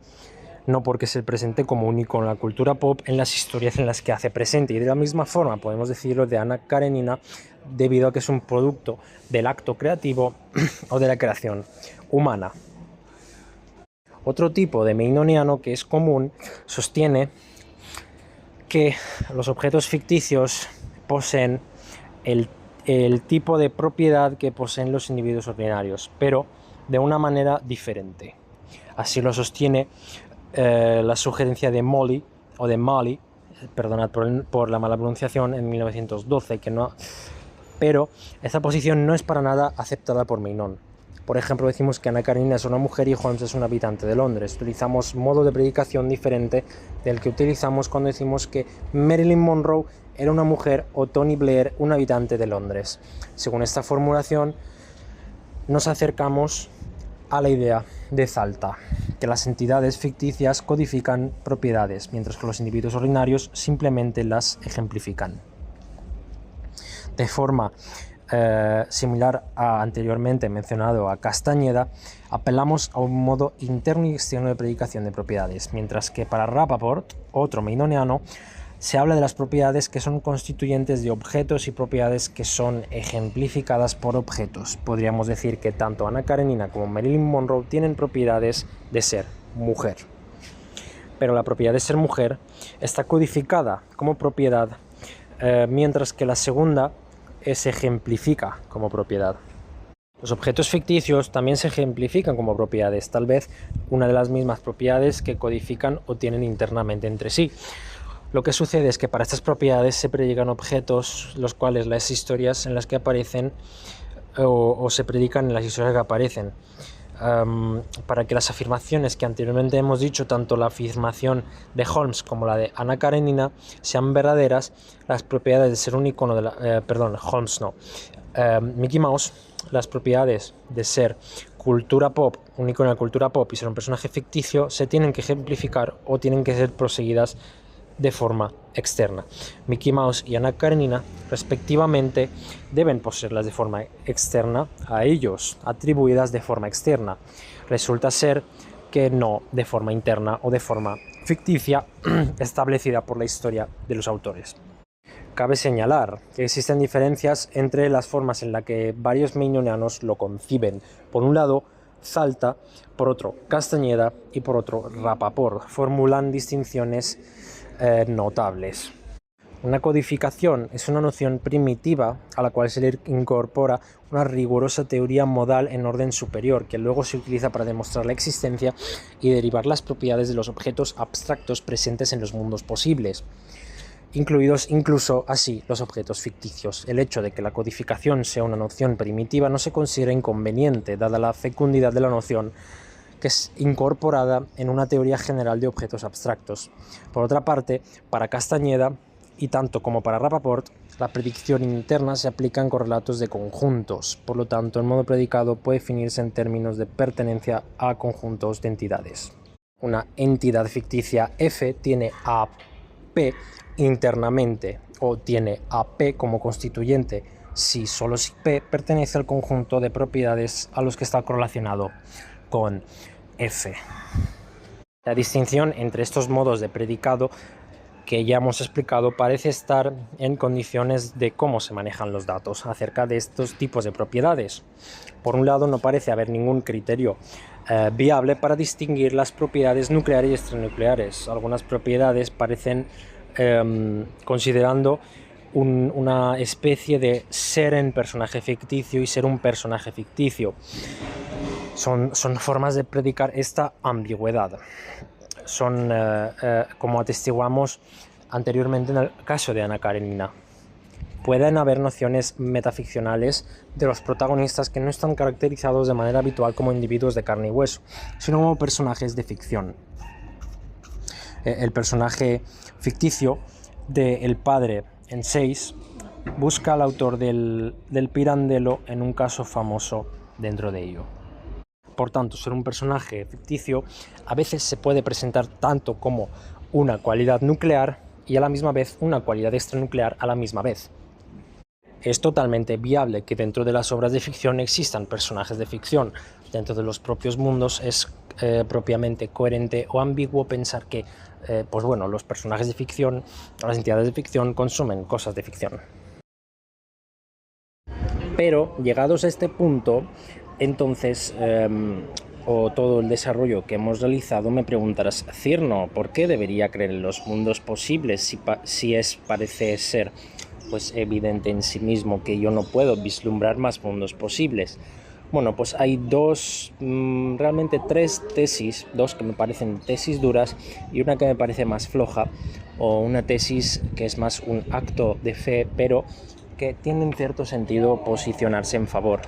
no porque se presente como un icono de la cultura pop en las historias en las que hace presente, y de la misma forma podemos decirlo de Anna Karenina debido a que es un producto del acto creativo o de la creación humana. Otro tipo de meinoniano que es común sostiene que los objetos ficticios poseen el tipo de propiedad que poseen los individuos ordinarios, pero de una manera diferente. Así lo sostiene la sugerencia de Molly, perdonad por la mala pronunciación, en 1912, pero esta posición no es para nada aceptada por Meinong. Por ejemplo, decimos que Anna Karenina es una mujer y Holmes es un habitante de Londres. Utilizamos modo de predicación diferente del que utilizamos cuando decimos que Marilyn Monroe era una mujer o Tony Blair un habitante de Londres. Según esta formulación, nos acercamos a la idea de Zalta, que las entidades ficticias codifican propiedades, mientras que los individuos ordinarios simplemente las ejemplifican. De forma similar a anteriormente mencionado a Castañeda, apelamos a un modo interno y externo de predicación de propiedades, mientras que para Rappaport, otro meinoniano, se habla de las propiedades que son constituyentes de objetos y propiedades que son ejemplificadas por objetos. Podríamos decir que tanto Anna Karenina como Marilyn Monroe tienen propiedades de ser mujer. Pero la propiedad de ser mujer está codificada como propiedad, mientras que la segunda se ejemplifica como propiedad. Los objetos ficticios también se ejemplifican como propiedades, tal vez una de las mismas propiedades que codifican o tienen internamente entre sí. Lo que sucede es que para estas propiedades se predican objetos, los cuales las historias en las que aparecen o se predican en las historias que aparecen. Para que las afirmaciones que anteriormente hemos dicho, tanto la afirmación de Holmes como la de Anna Karenina, sean verdaderas, las propiedades de ser un icono de Holmes no, Mickey Mouse, las propiedades de ser cultura pop, un icono de la cultura pop y ser un personaje ficticio, se tienen que ejemplificar o tienen que ser proseguidas de forma externa. Mickey Mouse y Anna Karenina, respectivamente, deben poseerlas de forma externa, a ellos atribuidas de forma externa. Resulta ser que no de forma interna o de forma ficticia establecida por la historia de los autores. Cabe señalar que existen diferencias entre las formas en las que varios meinonianos lo conciben. Por un lado, Zalta, por otro, Castañeda y por otro, Rappaport formulan distinciones notables. Una codificación es una noción primitiva a la cual se le incorpora una rigurosa teoría modal en orden superior, que luego se utiliza para demostrar la existencia y derivar las propiedades de los objetos abstractos presentes en los mundos posibles, incluidos incluso así los objetos ficticios. El hecho de que la codificación sea una noción primitiva no se considera inconveniente, dada la fecundidad de la noción, que es incorporada en una teoría general de objetos abstractos. Por otra parte, para Castañeda, y tanto como para Rappaport, la predicción interna se aplica en correlatos de conjuntos. Por lo tanto, el modo predicado puede definirse en términos de pertenencia a conjuntos de entidades. Una entidad ficticia F tiene a P internamente o tiene a P como constituyente solo si P pertenece al conjunto de propiedades a los que está correlacionado con F. La distinción entre estos modos de predicado que ya hemos explicado parece estar en condiciones de cómo se manejan los datos acerca de estos tipos de propiedades. Por un lado, no parece haber ningún criterio viable para distinguir las propiedades nucleares y extranucleares. Algunas propiedades parecen considerando una especie de ser en personaje ficticio y ser un personaje ficticio. Son formas de predicar esta ambigüedad. Son, como atestiguamos anteriormente en el caso de Anna Karenina. Pueden haber nociones metaficcionales de los protagonistas que no están caracterizados de manera habitual como individuos de carne y hueso, sino como personajes de ficción. El personaje ficticio de El Padre en 6 busca al autor del Pirandello en un caso famoso dentro de ello. Por tanto, ser un personaje ficticio a veces se puede presentar tanto como una cualidad nuclear y a la misma vez una cualidad extranuclear a la misma vez. Es totalmente viable que dentro de las obras de ficción existan personajes de ficción. Dentro de los propios mundos es propiamente coherente o ambiguo pensar que los personajes de ficción, las entidades de ficción consumen cosas de ficción. Pero llegados a este punto, entonces, o todo el desarrollo que hemos realizado, me preguntarás, Cirno, ¿por qué debería creer en los mundos posibles si parece ser pues evidente en sí mismo que yo no puedo vislumbrar más mundos posibles? Bueno, pues hay realmente tres tesis, dos que me parecen tesis duras y una que me parece más floja, o una tesis que es más un acto de fe, pero que tiene en cierto sentido posicionarse en favor.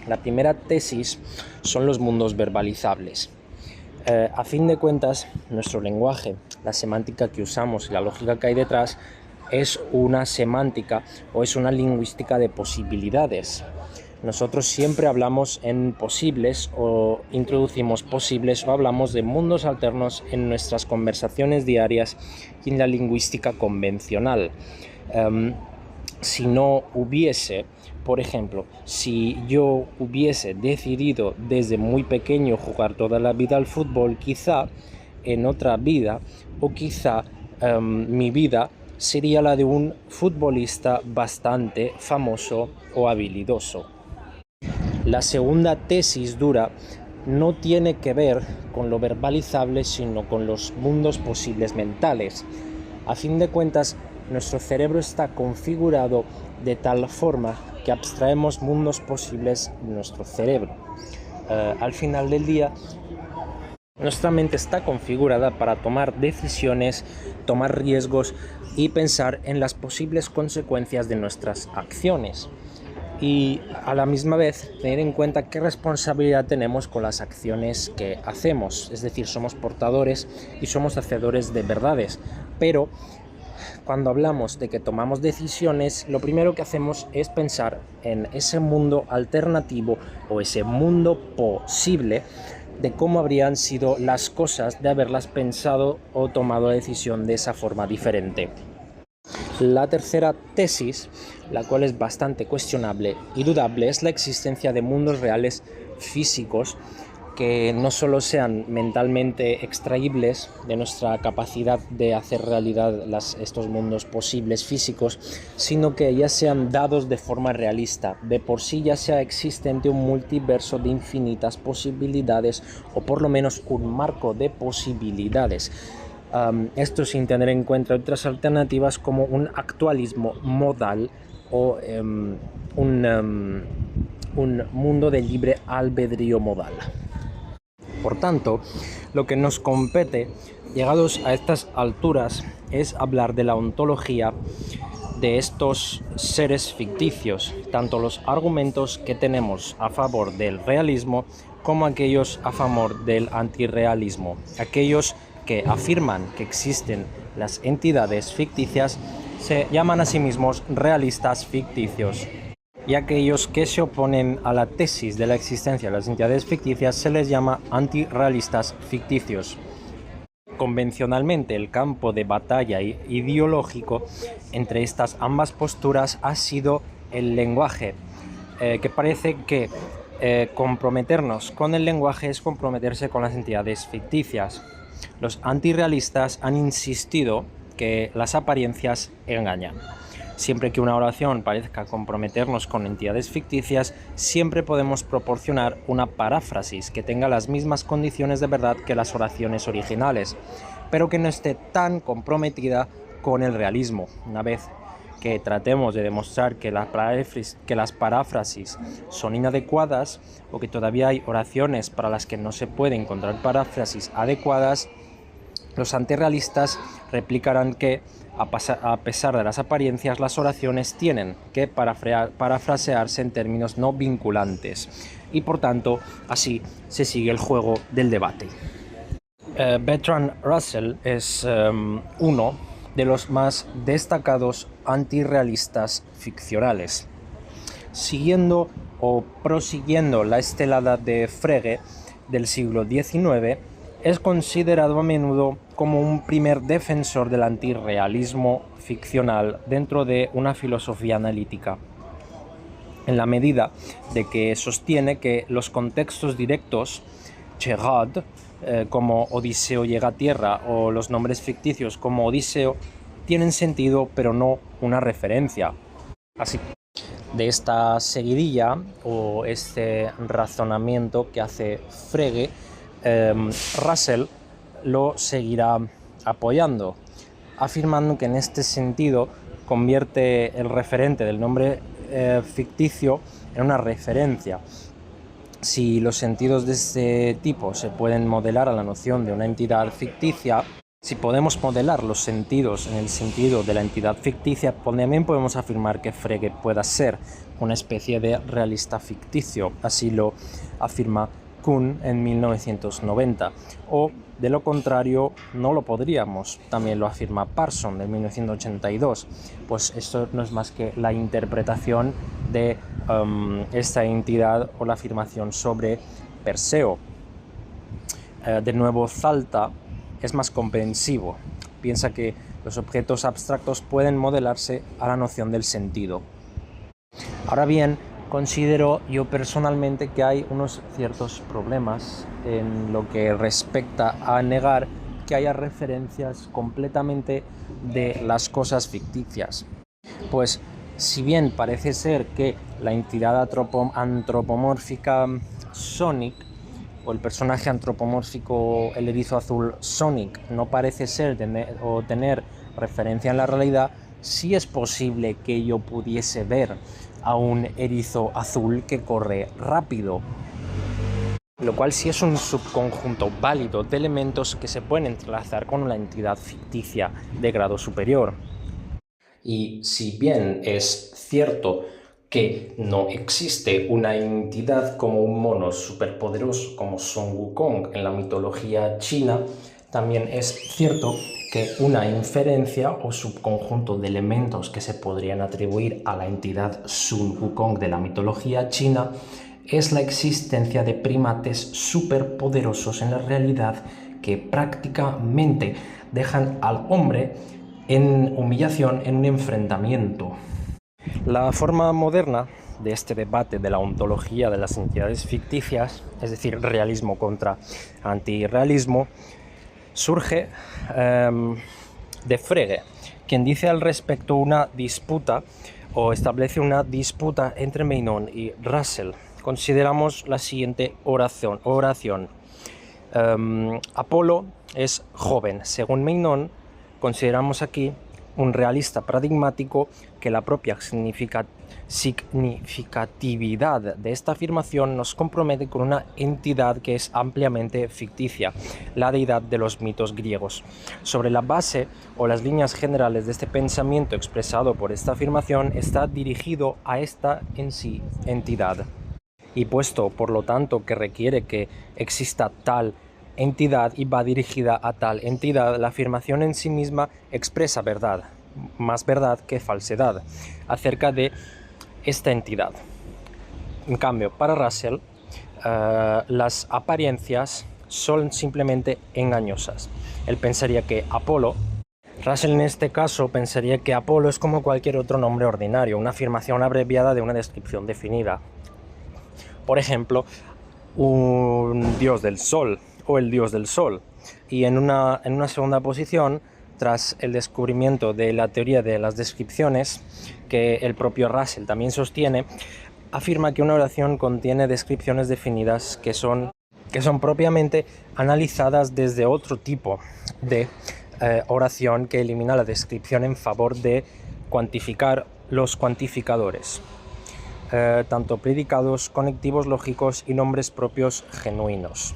La primera tesis son los mundos verbalizables. A fin de cuentas, nuestro lenguaje, la semántica que usamos y la lógica que hay detrás es una semántica o es una lingüística de posibilidades. Nosotros siempre hablamos en posibles o introducimos posibles o hablamos de mundos alternos en nuestras conversaciones diarias y en la lingüística convencional. Si no hubiese, por ejemplo, si yo hubiese decidido desde muy pequeño jugar toda la vida al fútbol, quizá en otra vida o quizá mi vida sería la de un futbolista bastante famoso o habilidoso. La segunda tesis dura no tiene que ver con lo verbalizable, sino con los mundos posibles mentales. A fin de cuentas, nuestro cerebro está configurado de tal forma que abstraemos mundos posibles en nuestro cerebro. Al final del día, nuestra mente está configurada para tomar decisiones, tomar riesgos y pensar en las posibles consecuencias de nuestras acciones. Y a la misma vez tener en cuenta qué responsabilidad tenemos con las acciones que hacemos. Es decir, somos portadores y somos hacedores de verdades. Pero cuando hablamos de que tomamos decisiones, lo primero que hacemos es pensar en ese mundo alternativo o ese mundo posible de cómo habrían sido las cosas de haberlas pensado o tomado la decisión de esa forma diferente. La tercera tesis, la cual es bastante cuestionable y dudable, es la existencia de mundos reales físicos que no solo sean mentalmente extraíbles de nuestra capacidad de hacer realidad estos mundos posibles físicos, sino que ya sean dados de forma realista, de por sí ya sea existente un multiverso de infinitas posibilidades o por lo menos un marco de posibilidades. Esto sin tener en cuenta otras alternativas como un actualismo modal o un mundo de libre albedrío modal. Por tanto, lo que nos compete, llegados a estas alturas, es hablar de la ontología de estos seres ficticios, tanto los argumentos que tenemos a favor del realismo como aquellos a favor del antirrealismo, aquellos que afirman que existen las entidades ficticias se llaman a sí mismos realistas ficticios, y aquellos que se oponen a la tesis de la existencia de las entidades ficticias se les llama antirrealistas ficticios. Convencionalmente, el campo de batalla ideológico entre estas ambas posturas ha sido el lenguaje, que parece que comprometernos con el lenguaje es comprometerse con las entidades ficticias. Los antirrealistas han insistido que las apariencias engañan. Siempre que una oración parezca comprometernos con entidades ficticias, siempre podemos proporcionar una paráfrasis que tenga las mismas condiciones de verdad que las oraciones originales, pero que no esté tan comprometida con el realismo. Una vez que tratemos de demostrar que las paráfrasis son inadecuadas o que todavía hay oraciones para las que no se puede encontrar paráfrasis adecuadas, los antirrealistas replicarán que, a pesar de las apariencias, las oraciones tienen que parafrasearse en términos no vinculantes y, por tanto, así se sigue el juego del debate. Bertrand Russell es uno de los más destacados antirrealistas ficcionales. Siguiendo o prosiguiendo la estelada de Frege del siglo XIX, es considerado a menudo como un primer defensor del antirrealismo ficcional dentro de una filosofía analítica, en la medida de que sostiene que los contextos directos, Gerard, como Odiseo llega a tierra, o los nombres ficticios como Odiseo, tienen sentido pero no una referencia. Así, de esta seguidilla o este razonamiento que hace Frege, Russell lo seguirá apoyando, afirmando que en este sentido convierte el referente del nombre ficticio en una referencia. Si los sentidos de este tipo se pueden modelar a la noción de una entidad ficticia, si podemos modelar los sentidos en el sentido de la entidad ficticia, también podemos afirmar que Frege pueda ser una especie de realista ficticio, así lo afirma Kuhn en 1990, o de lo contrario no lo podríamos, también lo afirma Parson en 1982, pues esto no es más que la interpretación de esta entidad o la afirmación sobre Perseo. De nuevo, Zalta es más comprensivo, piensa que los objetos abstractos pueden modelarse a la noción del sentido. Ahora bien, considero yo personalmente que hay unos ciertos problemas en lo que respecta a negar que haya referencias completamente de las cosas ficticias. Pues si bien parece ser que la entidad antropomórfica Sonic o el personaje antropomórfico, el erizo azul Sonic, no parece ser tener referencia en la realidad, sí es posible que yo pudiese ver a un erizo azul que corre rápido, lo cual sí es un subconjunto válido de elementos que se pueden entrelazar con una entidad ficticia de grado superior. Y si bien es cierto que no existe una entidad como un mono superpoderoso como Son Wukong en la mitología china, también es cierto que una inferencia o subconjunto de elementos que se podrían atribuir a la entidad Sun Wukong de la mitología china es la existencia de primates superpoderosos en la realidad que prácticamente dejan al hombre en humillación, en un enfrentamiento. La forma moderna de este debate de la ontología de las entidades ficticias, es decir, realismo contra antirrealismo, surge de Frege, quien dice al respecto una disputa o establece una disputa entre Meinong y Russell. Consideramos la siguiente oración. Apolo es joven. Según Meinong, consideramos aquí un realista paradigmático que la propia significatividad de esta afirmación nos compromete con una entidad que es ampliamente ficticia, la deidad de los mitos griegos. Sobre la base o las líneas generales de este pensamiento expresado por esta afirmación está dirigido a esta en sí entidad. Y puesto, por lo tanto, que requiere que exista tal entidad y va dirigida a tal entidad, la afirmación en sí misma expresa verdad, más verdad que falsedad, acerca de esta entidad. En cambio, para Russell, las apariencias son simplemente engañosas. Él pensaría que Russell en este caso pensaría que Apolo es como cualquier otro nombre ordinario, una afirmación abreviada de una descripción definida. Por ejemplo, un dios del sol o el dios del sol. Y en una segunda posición, tras el descubrimiento de la teoría de las descripciones, que el propio Russell también sostiene, afirma que una oración contiene descripciones definidas que son propiamente analizadas desde otro tipo de oración que elimina la descripción en favor de cuantificar los cuantificadores. Tanto predicados, conectivos lógicos y nombres propios genuinos.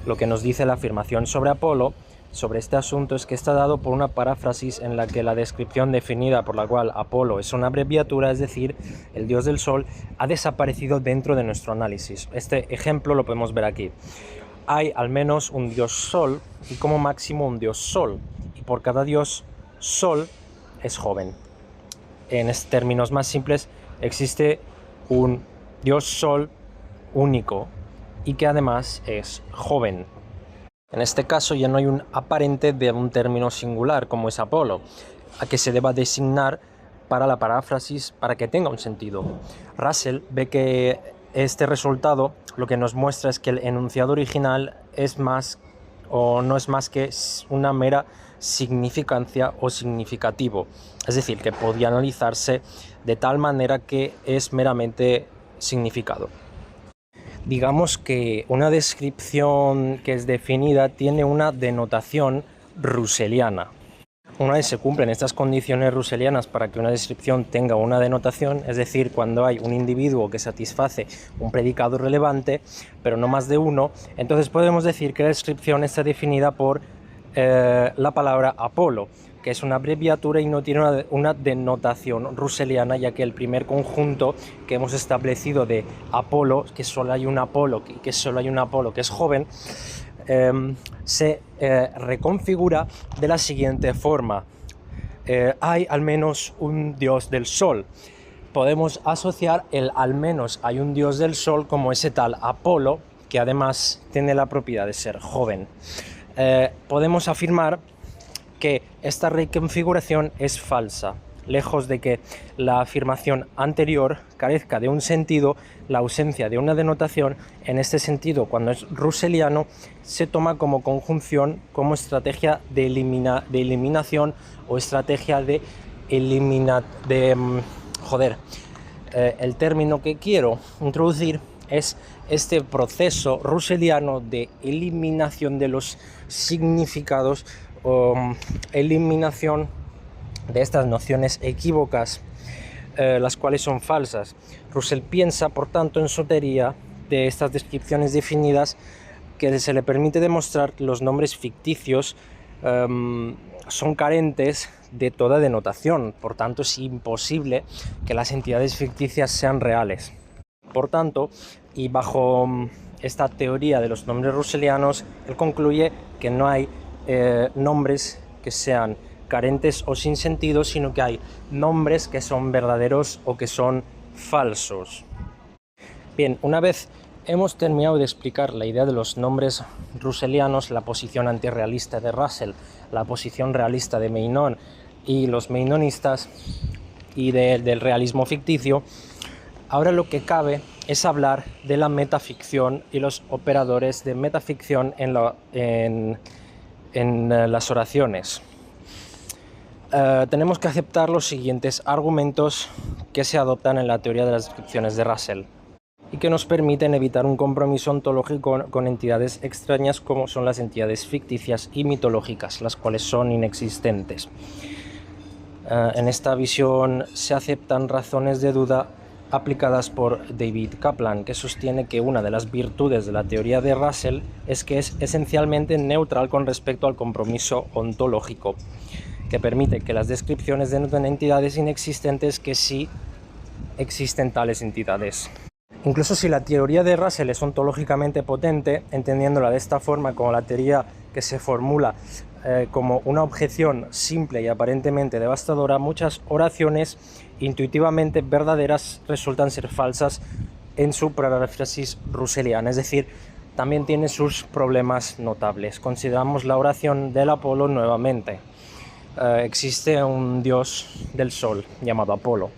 Lo que nos dice la afirmación sobre Apolo, sobre este asunto, es que está dado por una paráfrasis en la que la descripción definida por la cual Apolo es una abreviatura, es decir, el dios del sol, ha desaparecido dentro de nuestro análisis. Este ejemplo lo podemos ver aquí. Hay al menos un dios sol y como máximo un dios sol, y por cada dios sol es joven. En términos más simples, existe un dios sol único y que además es joven. En este caso ya no hay un aparente de un término singular como es Apolo, a que se deba designar para la paráfrasis para que tenga un sentido. Russell ve que este resultado lo que nos muestra es que el enunciado original no es más que una mera significancia o significativo, es decir, que podía analizarse de tal manera que es meramente significado. Digamos que una descripción que es definida tiene una denotación russelliana. Una vez se cumplen estas condiciones russellianas para que una descripción tenga una denotación, es decir, cuando hay un individuo que satisface un predicado relevante, pero no más de uno, entonces podemos decir que la descripción está definida por la palabra Apolo, que es una abreviatura y no tiene una denotación russelliana, ya que el primer conjunto que hemos establecido de Apolo, que solo hay un Apolo, que solo hay un Apolo que es joven, se reconfigura de la siguiente forma. Hay al menos un dios del sol. Podemos asociar el al menos hay un dios del sol como ese tal Apolo, que además tiene la propiedad de ser joven. Podemos afirmar que esta reconfiguración es falsa. Lejos de que la afirmación anterior carezca de un sentido, la ausencia de una denotación, en este sentido, cuando es russelliano, se toma como conjunción, como estrategia de eliminación o estrategia de el término que quiero introducir es este proceso russelliano de eliminación de los significados o eliminación de estas nociones equívocas, las cuales son falsas. Russell piensa, por tanto, en su teoría de estas descripciones definidas, que se le permite demostrar que los nombres ficticios son carentes de toda denotación, por tanto es imposible que las entidades ficticias sean reales. Por tanto, y bajo esta teoría de los nombres russellianos, él concluye que no hay nombres que sean carentes o sin sentido, sino que hay nombres que son verdaderos o que son falsos. Bien, una vez hemos terminado de explicar la idea de los nombres russellianos, la posición antirrealista de Russell, la posición realista de Meinong y los meinonistas y del realismo ficticio, ahora lo que cabe es hablar de la metaficción y los operadores de metaficción en las oraciones. Tenemos que aceptar los siguientes argumentos que se adoptan en la teoría de las descripciones de Russell y que nos permiten evitar un compromiso ontológico con entidades extrañas como son las entidades ficticias y mitológicas, las cuales son inexistentes. En esta visión se aceptan razones de duda aplicadas por David Kaplan, que sostiene que una de las virtudes de la teoría de Russell es que es esencialmente neutral con respecto al compromiso ontológico, que permite que las descripciones denoten entidades inexistentes que sí existen tales entidades. Incluso si la teoría de Russell es ontológicamente potente, entendiéndola de esta forma como la teoría que se formula como una objeción simple y aparentemente devastadora, muchas oraciones intuitivamente verdaderas resultan ser falsas en su paráfrasis russelliana, es decir, también tiene sus problemas notables. Consideramos la oración del Apolo nuevamente. Existe un dios del sol llamado Apolo.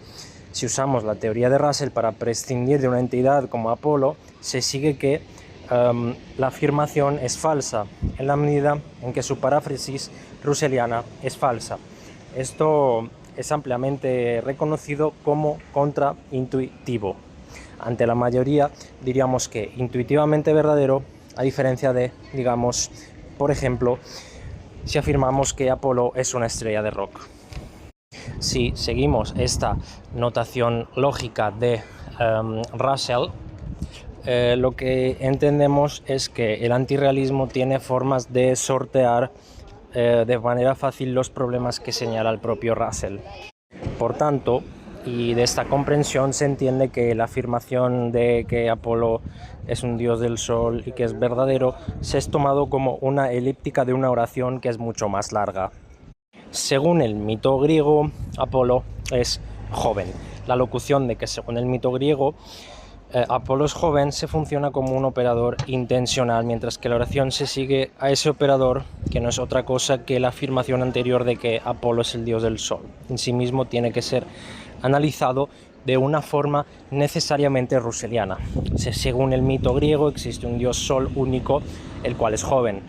Si usamos la teoría de Russell para prescindir de una entidad como Apolo, se sigue que la afirmación es falsa en la medida en que su paráfrasis russelliana es falsa. Esto es ampliamente reconocido como contraintuitivo. Ante la mayoría diríamos que intuitivamente verdadero, a diferencia de, digamos, por ejemplo, si afirmamos que Apolo es una estrella de rock. Si seguimos esta notación lógica de Russell, lo que entendemos es que el antirrealismo tiene formas de sortear de manera fácil los problemas que señala el propio Russell. Por tanto, y de esta comprensión se entiende que la afirmación de que Apolo es un dios del sol y que es verdadero se es tomado como una elíptica de una oración que es mucho más larga. Según el mito griego, Apolo es joven. La locución de que según el mito griego Apolo es joven se funciona como un operador intencional, mientras que la oración se sigue a ese operador, que no es otra cosa que la afirmación anterior de que Apolo es el dios del sol. En sí mismo tiene que ser analizado de una forma necesariamente russelliana. Según el mito griego existe un dios sol único, el cual es joven.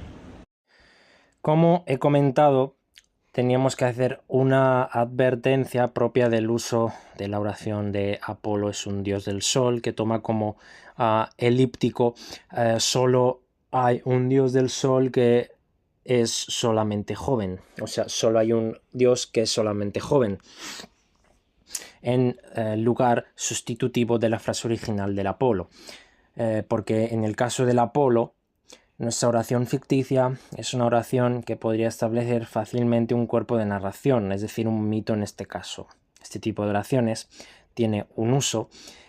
Como he comentado, teníamos que hacer una advertencia propia del uso de la oración de Apolo es un dios del sol, que toma como elíptico solo hay un dios del sol que es solamente joven, o sea, solo hay un dios que es solamente joven, en lugar sustitutivo de la frase original del Apolo. Porque en el caso del Apolo, nuestra oración ficticia es una oración que podría establecer fácilmente un cuerpo de narración, es decir, un mito en este caso. Este tipo de oraciones tiene un uso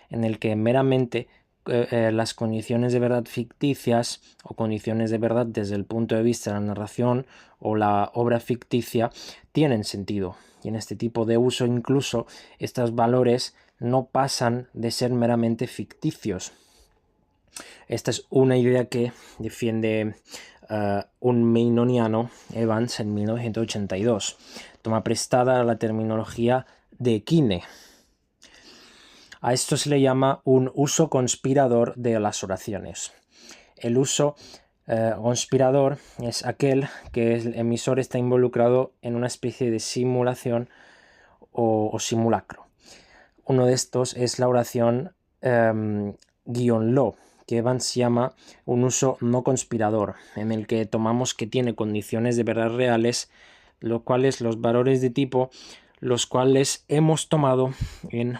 en el que meramente las condiciones de verdad ficticias o condiciones de verdad desde el punto de vista de la narración o la obra ficticia tienen sentido. Y en este tipo de uso incluso estos valores no pasan de ser meramente ficticios. Esta es una idea que defiende un meinoniano, Evans, en 1982. Toma prestada la terminología de Quine. A esto se le llama un uso conspirador de las oraciones. El uso conspirador es aquel que el emisor está involucrado en una especie de simulación o simulacro. Uno de estos es la oración guion-lo, que Evans llama un uso no conspirador, en el que tomamos que tiene condiciones de verdad reales, lo cuales los valores de tipo, los cuales hemos tomado en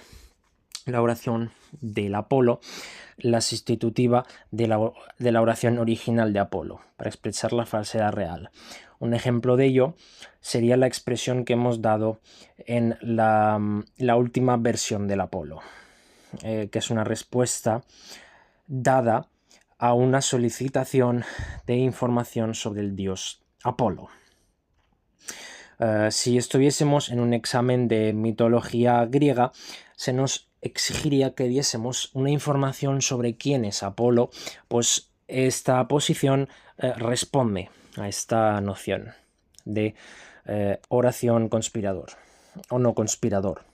la oración del Apolo, la sustitutiva de la oración original de Apolo, para expresar la falsedad real. Un ejemplo de ello sería la expresión que hemos dado en la última versión del Apolo, que es una respuesta dada a una solicitación de información sobre el dios Apolo. Si estuviésemos en un examen de mitología griega, se nos exigiría que diésemos una información sobre quién es Apolo, pues esta posición responde a esta noción de oración conspirador o no conspirador.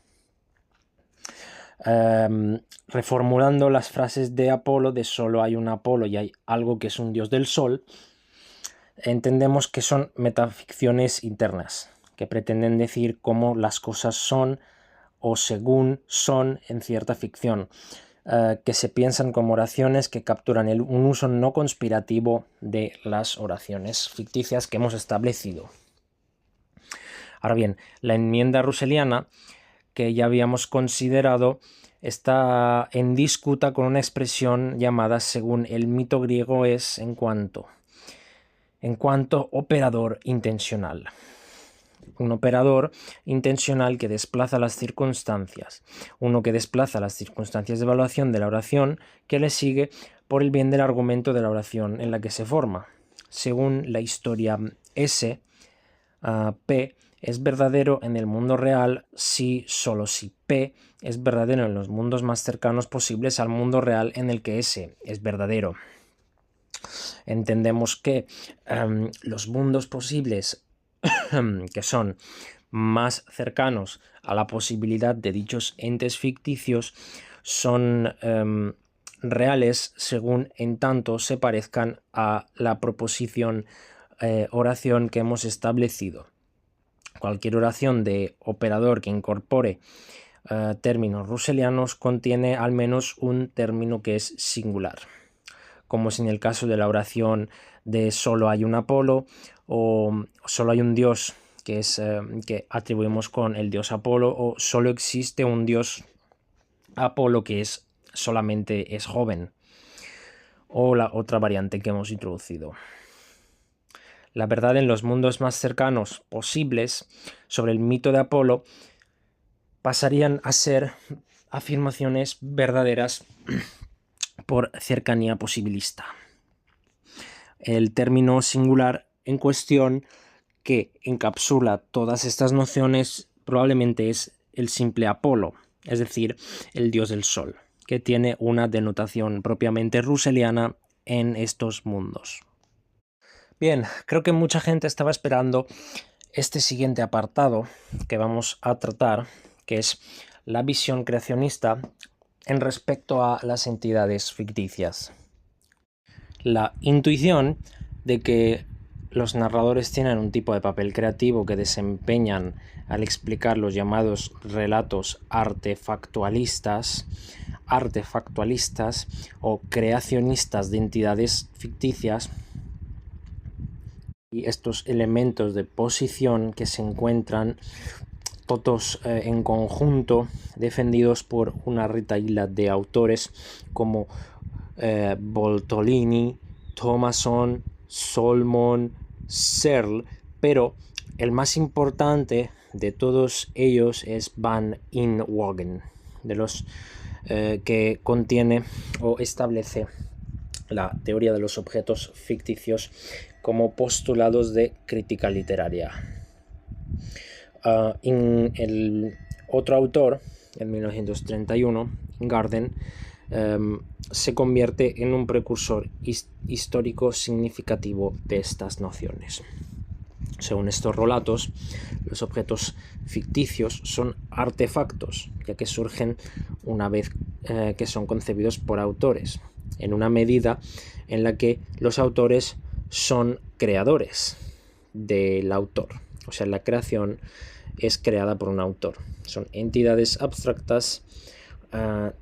Reformulando las frases de Apolo, de solo hay un Apolo y hay algo que es un dios del sol, entendemos que son metaficciones internas, que pretenden decir cómo las cosas son o según son en cierta ficción, que se piensan como oraciones que capturan un uso no conspirativo de las oraciones ficticias que hemos establecido. Ahora bien, la enmienda russelliana, que ya habíamos considerado, está en disputa con una expresión llamada según el mito griego es en cuanto operador intencional. Un operador intencional que desplaza las circunstancias. Uno que desplaza las circunstancias de evaluación de la oración que le sigue por el bien del argumento de la oración en la que se forma. Según la historia S, P es verdadero en el mundo real solo si P es verdadero en los mundos más cercanos posibles al mundo real en el que S es verdadero. Entendemos que los mundos posibles que son más cercanos a la posibilidad de dichos entes ficticios son reales según en tanto se parezcan a la proposición oración que hemos establecido. Cualquier oración de operador que incorpore términos russellianos contiene al menos un término que es singular, como es en el caso de la oración de solo hay un Apolo o solo hay un dios, que es que atribuimos con el dios Apolo, o solo existe un dios Apolo que solamente es joven, o la otra variante que hemos introducido. La verdad en los mundos más cercanos posibles sobre el mito de Apolo pasarían a ser afirmaciones verdaderas por cercanía posibilista. El término singular en cuestión que encapsula todas estas nociones probablemente es el simple Apolo, es decir, el dios del sol, que tiene una denotación propiamente russelliana en estos mundos. Bien, creo que mucha gente estaba esperando este siguiente apartado que vamos a tratar, que es la visión creacionista en respecto a las entidades ficticias. La intuición de que los narradores tienen un tipo de papel creativo que desempeñan al explicar los llamados relatos artefactualistas o creacionistas de entidades ficticias y estos elementos de posición que se encuentran todos en conjunto, defendidos por una retahíla de autores como Boltolini, Thomasson, Solomon, Searle, pero el más importante de todos ellos es Van Inwagen, de los que contiene o establece la teoría de los objetos ficticios como postulados de crítica literaria. El otro autor, en 1931, Garden, se convierte en un precursor histórico significativo de estas nociones. Según estos relatos, los objetos ficticios son artefactos, ya que surgen una vez que son concebidos por autores, en una medida en la que los autores son creadores del autor. O sea, la creación es creada por un autor. Son entidades abstractas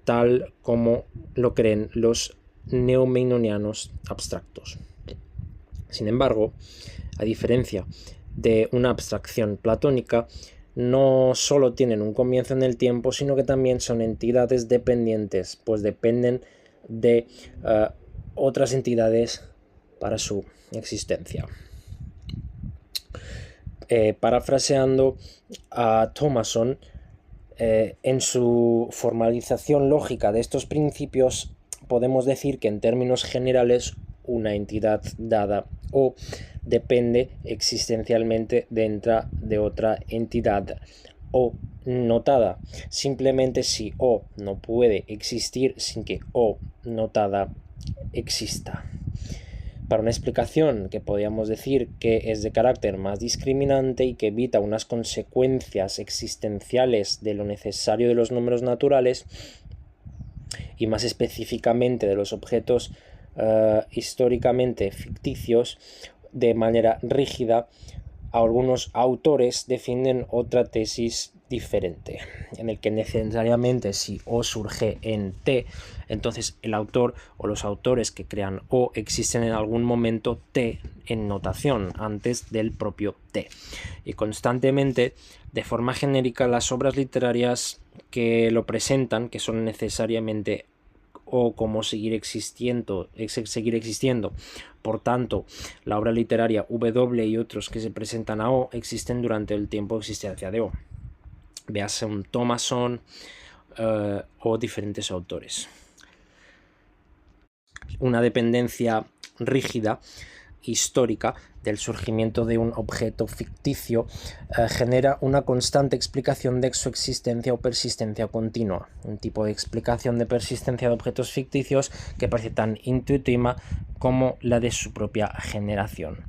tal como lo creen los neomeinonianos abstractos. Sin embargo, a diferencia de una abstracción platónica, no solo tienen un comienzo en el tiempo, sino que también son entidades dependientes, pues dependen de otras entidades para su existencia. Parafraseando a Thomasson, en su formalización lógica de estos principios, podemos decir que en términos generales una entidad dada o depende existencialmente dentro de otra entidad o notada, simplemente si O no puede existir sin que O notada exista. Para una explicación que podríamos decir que es de carácter más discriminante y que evita unas consecuencias existenciales de lo necesario de los números naturales, y más específicamente de los objetos históricamente ficticios, de manera rígida, algunos autores defienden otra tesis diferente, en el que necesariamente si O surge en T, entonces el autor o los autores que crean O existen en algún momento T en notación antes del propio T. Y constantemente, de forma genérica, las obras literarias que lo presentan, que son necesariamente O como seguir existiendo. Por tanto, la obra literaria W y otros que se presentan a O existen durante el tiempo de existencia de O. Véase un Thomasson o diferentes autores. Una dependencia rígida histórica del surgimiento de un objeto ficticio genera una constante explicación de su existencia o persistencia continua, un tipo de explicación de persistencia de objetos ficticios que parece tan intuitiva como la de su propia generación.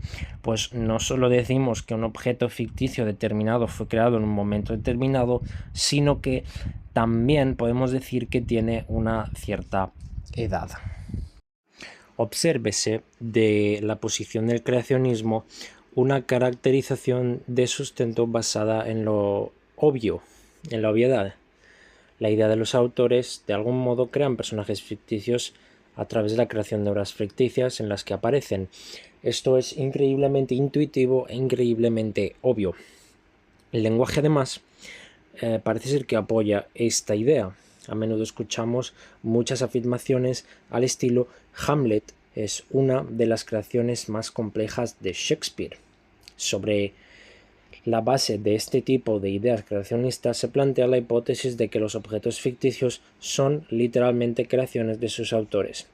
Pues no solo decimos que un objeto ficticio determinado fue creado en un momento determinado, sino que también podemos decir que tiene una cierta edad. Obsérvese de la posición del creacionismo una caracterización de sustento basada en lo obvio, en la obviedad. La idea de los autores de algún modo crean personajes ficticios a través de la creación de obras ficticias en las que aparecen. Esto es increíblemente intuitivo e increíblemente obvio. El lenguaje, además, parece ser que apoya esta idea. A menudo escuchamos muchas afirmaciones al estilo Hamlet es una de las creaciones más complejas de Shakespeare. Sobre la base de este tipo de ideas creacionistas se plantea la hipótesis de que los objetos ficticios son literalmente creaciones de sus autores.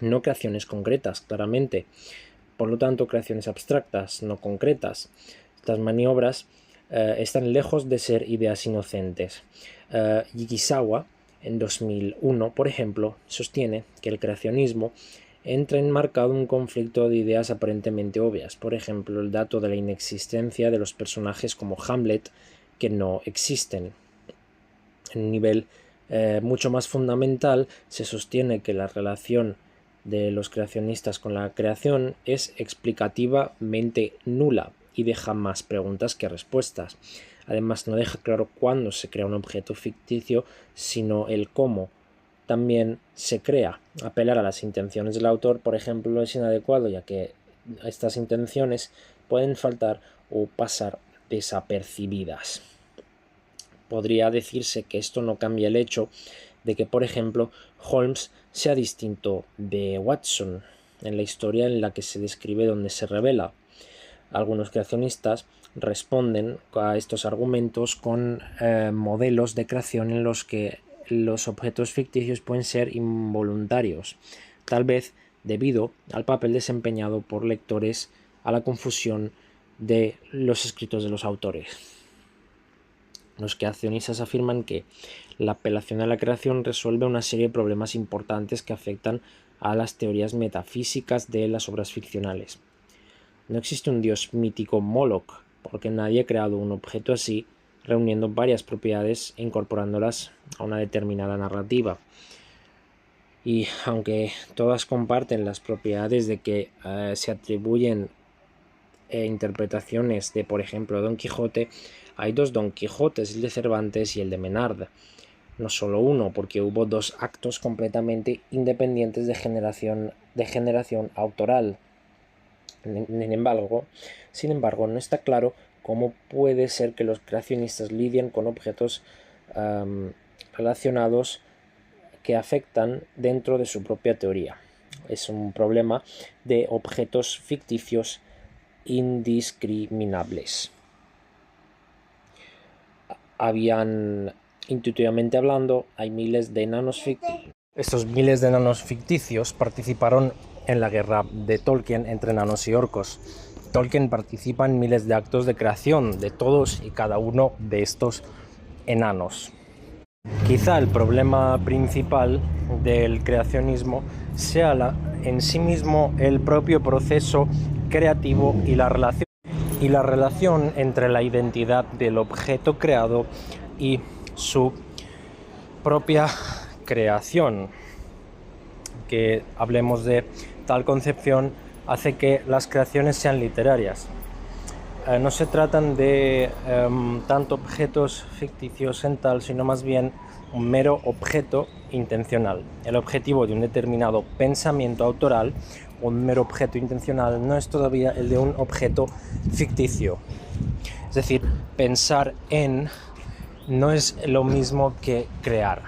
No creaciones concretas, claramente. Por lo tanto, creaciones abstractas, no concretas. Estas maniobras están lejos de ser ideas inocentes. Yigisawa, en 2001, por ejemplo, sostiene que el creacionismo entra enmarcado un conflicto de ideas aparentemente obvias, por ejemplo, el dato de la inexistencia de los personajes como Hamlet, que no existen. En un nivel mucho más fundamental, se sostiene que la relación de los creacionistas con la creación es explicativamente nula y deja más preguntas que respuestas. Además, no deja claro cuándo se crea un objeto ficticio, sino el cómo también se crea. Apelar a las intenciones del autor, por ejemplo, es inadecuado, ya que estas intenciones pueden faltar o pasar desapercibidas. Podría decirse que esto no cambia el hecho de que, por ejemplo, Holmes sea distinto de Watson en la historia en la que se describe donde se revela. Algunos creacionistas responden a estos argumentos con modelos de creación en los que los objetos ficticios pueden ser involuntarios, tal vez debido al papel desempeñado por lectores a la confusión de los escritos de los autores. Los creacionistas afirman que la apelación a la creación resuelve una serie de problemas importantes que afectan a las teorías metafísicas de las obras ficcionales. No existe un dios mítico Moloch, porque nadie ha creado un objeto así, reuniendo varias propiedades e incorporándolas a una determinada narrativa. Y aunque todas comparten las propiedades de que se atribuyen interpretaciones de, por ejemplo, Don Quijote, hay dos Don Quijotes, el de Cervantes y el de Menard. No solo uno, porque hubo dos actos completamente independientes de generación autoral. Sin embargo, no está claro cómo puede ser que los creacionistas lidien con objetos relacionados que afectan dentro de su propia teoría. Es un problema de objetos ficticios indiscriminables. Intuitivamente hablando, hay miles de enanos ficticios. Estos miles de enanos ficticios participaron en la guerra de Tolkien entre enanos y orcos. Tolkien participa en miles de actos de creación de todos y cada uno de estos enanos. Quizá el problema principal del creacionismo sea en sí mismo el propio proceso creativo y la relación entre la identidad del objeto creado y su propia creación. Que hablemos de tal concepción hace que las creaciones sean literarias. No se tratan de tanto objetos ficticios en tal, sino más bien un mero objeto intencional. El objetivo de un determinado pensamiento autoral, un mero objeto intencional, no es todavía el de un objeto ficticio. Es decir, pensar en no es lo mismo que crear.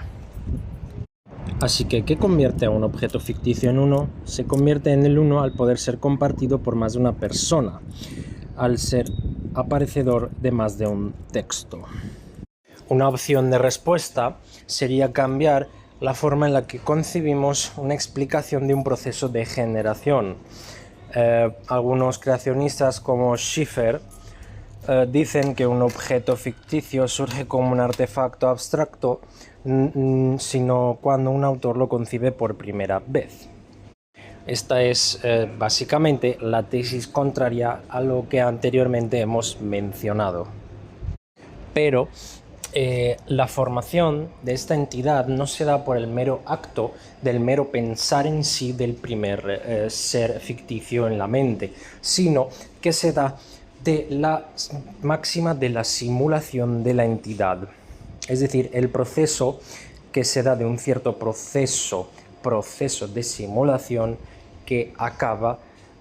Así que, ¿qué convierte a un objeto ficticio en uno? Se convierte en el uno al poder ser compartido por más de una persona, al ser aparecedor de más de un texto. Una opción de respuesta sería cambiar la forma en la que concebimos una explicación de un proceso de generación. Algunos creacionistas como Schiffer dicen que un objeto ficticio surge como un artefacto abstracto, sino cuando un autor lo concibe por primera vez. Esta es básicamente la tesis contraria a lo que anteriormente hemos mencionado. Pero la formación de esta entidad no se da por el mero acto del mero pensar en sí del primer ser ficticio en la mente, sino que se da de la máxima de la simulación de la entidad. Es decir, el proceso que se da de un cierto proceso de simulación que acaba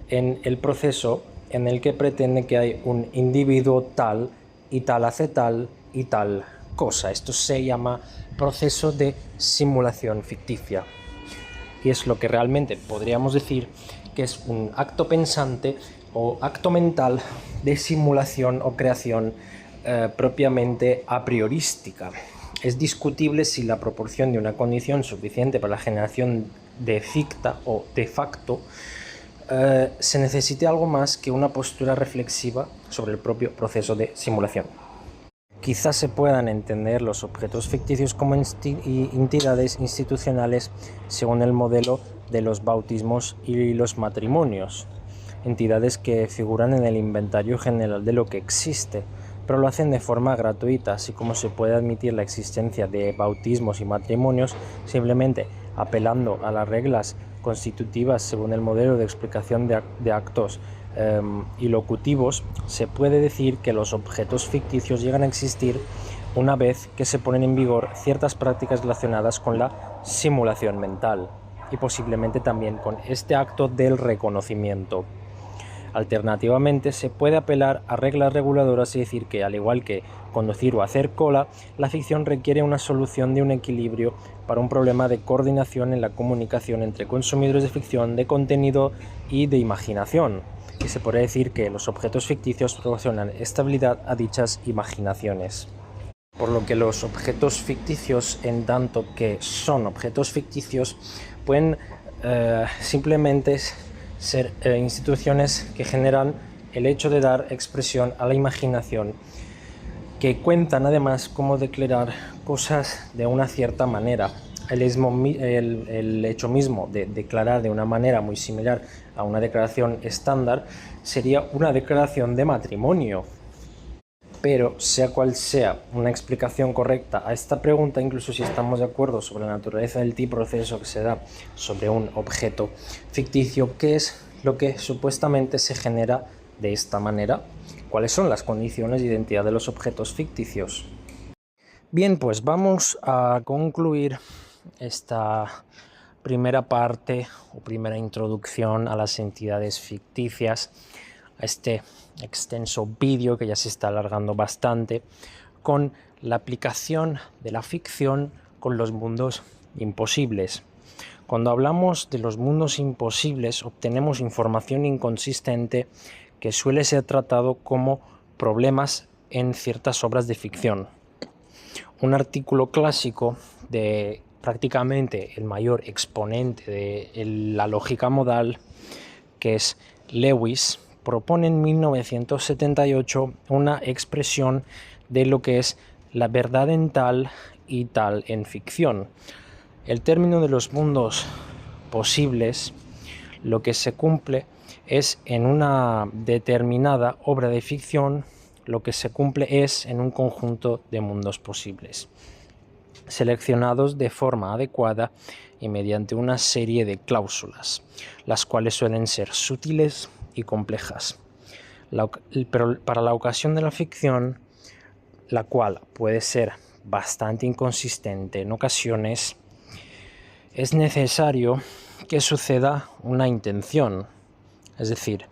en el proceso en el que pretende que hay un individuo tal y tal hace tal y tal cosa. Esto se llama proceso de simulación ficticia. Y es lo que realmente podríamos decir que es un acto pensante o acto mental de simulación o creación propiamente a priorística. Es discutible si la proporción de una condición suficiente para la generación de ficta o de facto se necesite algo más que una postura reflexiva sobre el propio proceso de simulación. Quizás se puedan entender los objetos ficticios como entidades institucionales según el modelo de los bautismos y los matrimonios, entidades que figuran en el inventario general de lo que existe, pero lo hacen de forma gratuita, así como se puede admitir la existencia de bautismos y matrimonios simplemente apelando a las reglas constitutivas según el modelo de explicación de actos ilocutivos. Se puede decir que los objetos ficticios llegan a existir una vez que se ponen en vigor ciertas prácticas relacionadas con la simulación mental y posiblemente también con este acto del reconocimiento. Alternativamente, se puede apelar a reglas reguladoras y decir que, al igual que conducir o hacer cola, la ficción requiere una solución de un equilibrio para un problema de coordinación en la comunicación entre consumidores de ficción, de contenido y de imaginación. Y se podría decir que los objetos ficticios proporcionan estabilidad a dichas imaginaciones. Por lo que los objetos ficticios, en tanto que son objetos ficticios, pueden simplemente ser instituciones que generan el hecho de dar expresión a la imaginación, que cuentan además cómo declarar cosas de una cierta manera. El hecho mismo de declarar de una manera muy similar a una declaración estándar sería una declaración de matrimonio. Pero sea cual sea una explicación correcta a esta pregunta, incluso si estamos de acuerdo sobre la naturaleza del proceso que se da sobre un objeto ficticio, ¿qué es lo que supuestamente se genera de esta manera? ¿Cuáles son las condiciones de identidad de los objetos ficticios? Bien, pues vamos a concluir esta primera parte o primera introducción a las entidades ficticias, a este extenso vídeo que ya se está alargando bastante, con la aplicación de la ficción con los mundos imposibles. Cuando hablamos de los mundos imposibles, obtenemos información inconsistente que suele ser tratado como problemas en ciertas obras de ficción. Un artículo clásico de prácticamente el mayor exponente de la lógica modal, que es Lewis, propone en 1978 una expresión de lo que es la verdad en tal y tal en ficción. El término de los mundos posibles, lo que se cumple es en una determinada obra de ficción, lo que se cumple es en un conjunto de mundos posibles, seleccionados de forma adecuada y mediante una serie de cláusulas, las cuales suelen ser sutiles y complejas. Pero para la ocasión de la ficción, la cual puede ser bastante inconsistente en ocasiones, es necesario que suceda una intención. Es decir,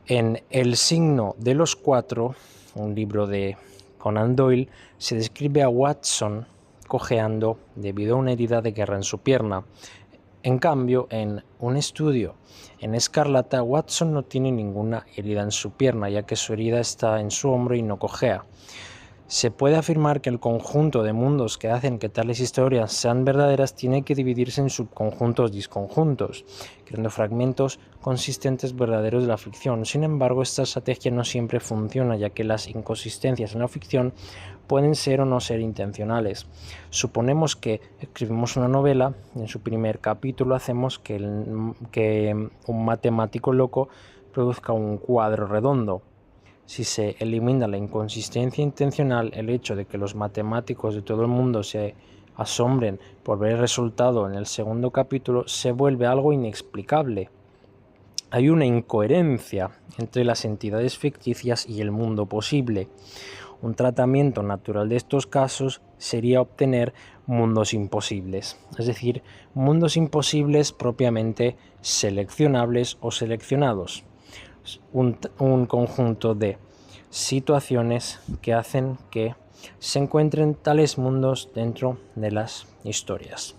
en El signo de los cuatro, un libro de Conan Doyle, se describe a Watson cojeando debido a una herida de guerra en su pierna. En cambio, en Un estudio en Escarlata, Watson no tiene ninguna herida en su pierna, ya que su herida está en su hombro y no cojea. Se puede afirmar que el conjunto de mundos que hacen que tales historias sean verdaderas tiene que dividirse en subconjuntos disconjuntos, creando fragmentos consistentes verdaderos de la ficción. Sin embargo, esta estrategia no siempre funciona, ya que las inconsistencias en la ficción pueden ser o no ser intencionales. Suponemos que escribimos una novela y en su primer capítulo hacemos que un matemático loco produzca un cuadro redondo. Si se elimina la inconsistencia intencional, el hecho de que los matemáticos de todo el mundo se asombren por ver el resultado en el segundo capítulo se vuelve algo inexplicable. Hay una incoherencia entre las entidades ficticias y el mundo posible. Un tratamiento natural de estos casos sería obtener mundos imposibles, es decir, mundos imposibles propiamente seleccionables o seleccionados. Un conjunto de situaciones que hacen que se encuentren tales mundos dentro de las historias.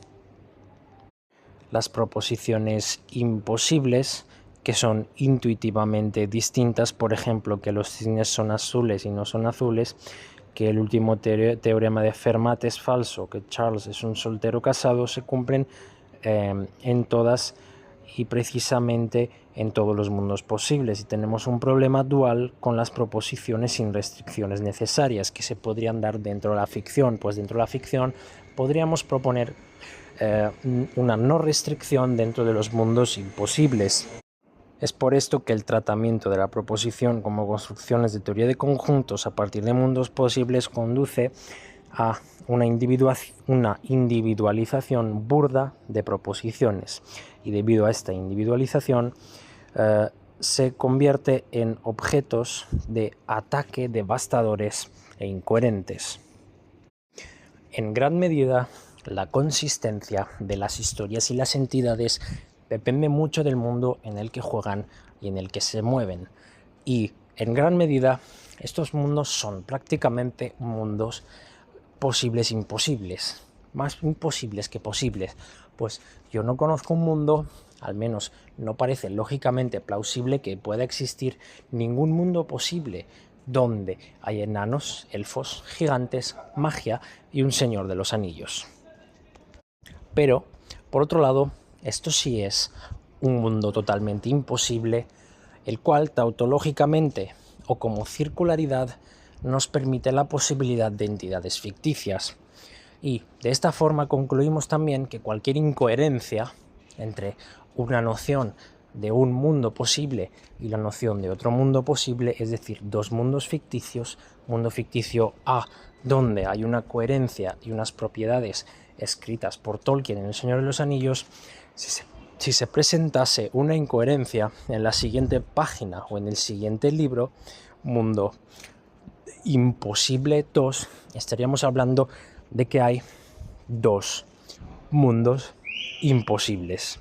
Las proposiciones imposibles, que son intuitivamente distintas, por ejemplo, que los cisnes son azules y no son azules, que el último teorema de Fermat es falso, que Charles es un soltero casado, se cumplen en todas y precisamente en todos los mundos posibles, y tenemos un problema dual con las proposiciones sin restricciones necesarias que se podrían dar dentro de la ficción. Pues dentro de la ficción podríamos proponer una no restricción dentro de los mundos imposibles. Es por esto que el tratamiento de la proposición como construcciones de teoría de conjuntos a partir de mundos posibles conduce a una individualización burda de proposiciones, y debido a esta individualización se convierte en objetos de ataque devastadores e incoherentes. En gran medida, la consistencia de las historias y las entidades depende mucho del mundo en el que juegan y en el que se mueven. Y en gran medida estos mundos son prácticamente mundos posibles imposibles, más imposibles que posibles, pues yo no conozco un mundo, al menos no parece lógicamente plausible que pueda existir ningún mundo posible donde hay enanos, elfos, gigantes, magia y un señor de los anillos. Pero, por otro lado, esto sí es un mundo totalmente imposible, el cual tautológicamente o como circularidad nos permite la posibilidad de entidades ficticias. Y de esta forma concluimos también que cualquier incoherencia entre una noción de un mundo posible y la noción de otro mundo posible, es decir, dos mundos ficticios, mundo ficticio A, donde hay una coherencia y unas propiedades escritas por Tolkien en El Señor de los Anillos, si se presentase una incoherencia en la siguiente página o en el siguiente libro, mundo imposible 2, estaríamos hablando de que hay dos mundos imposibles.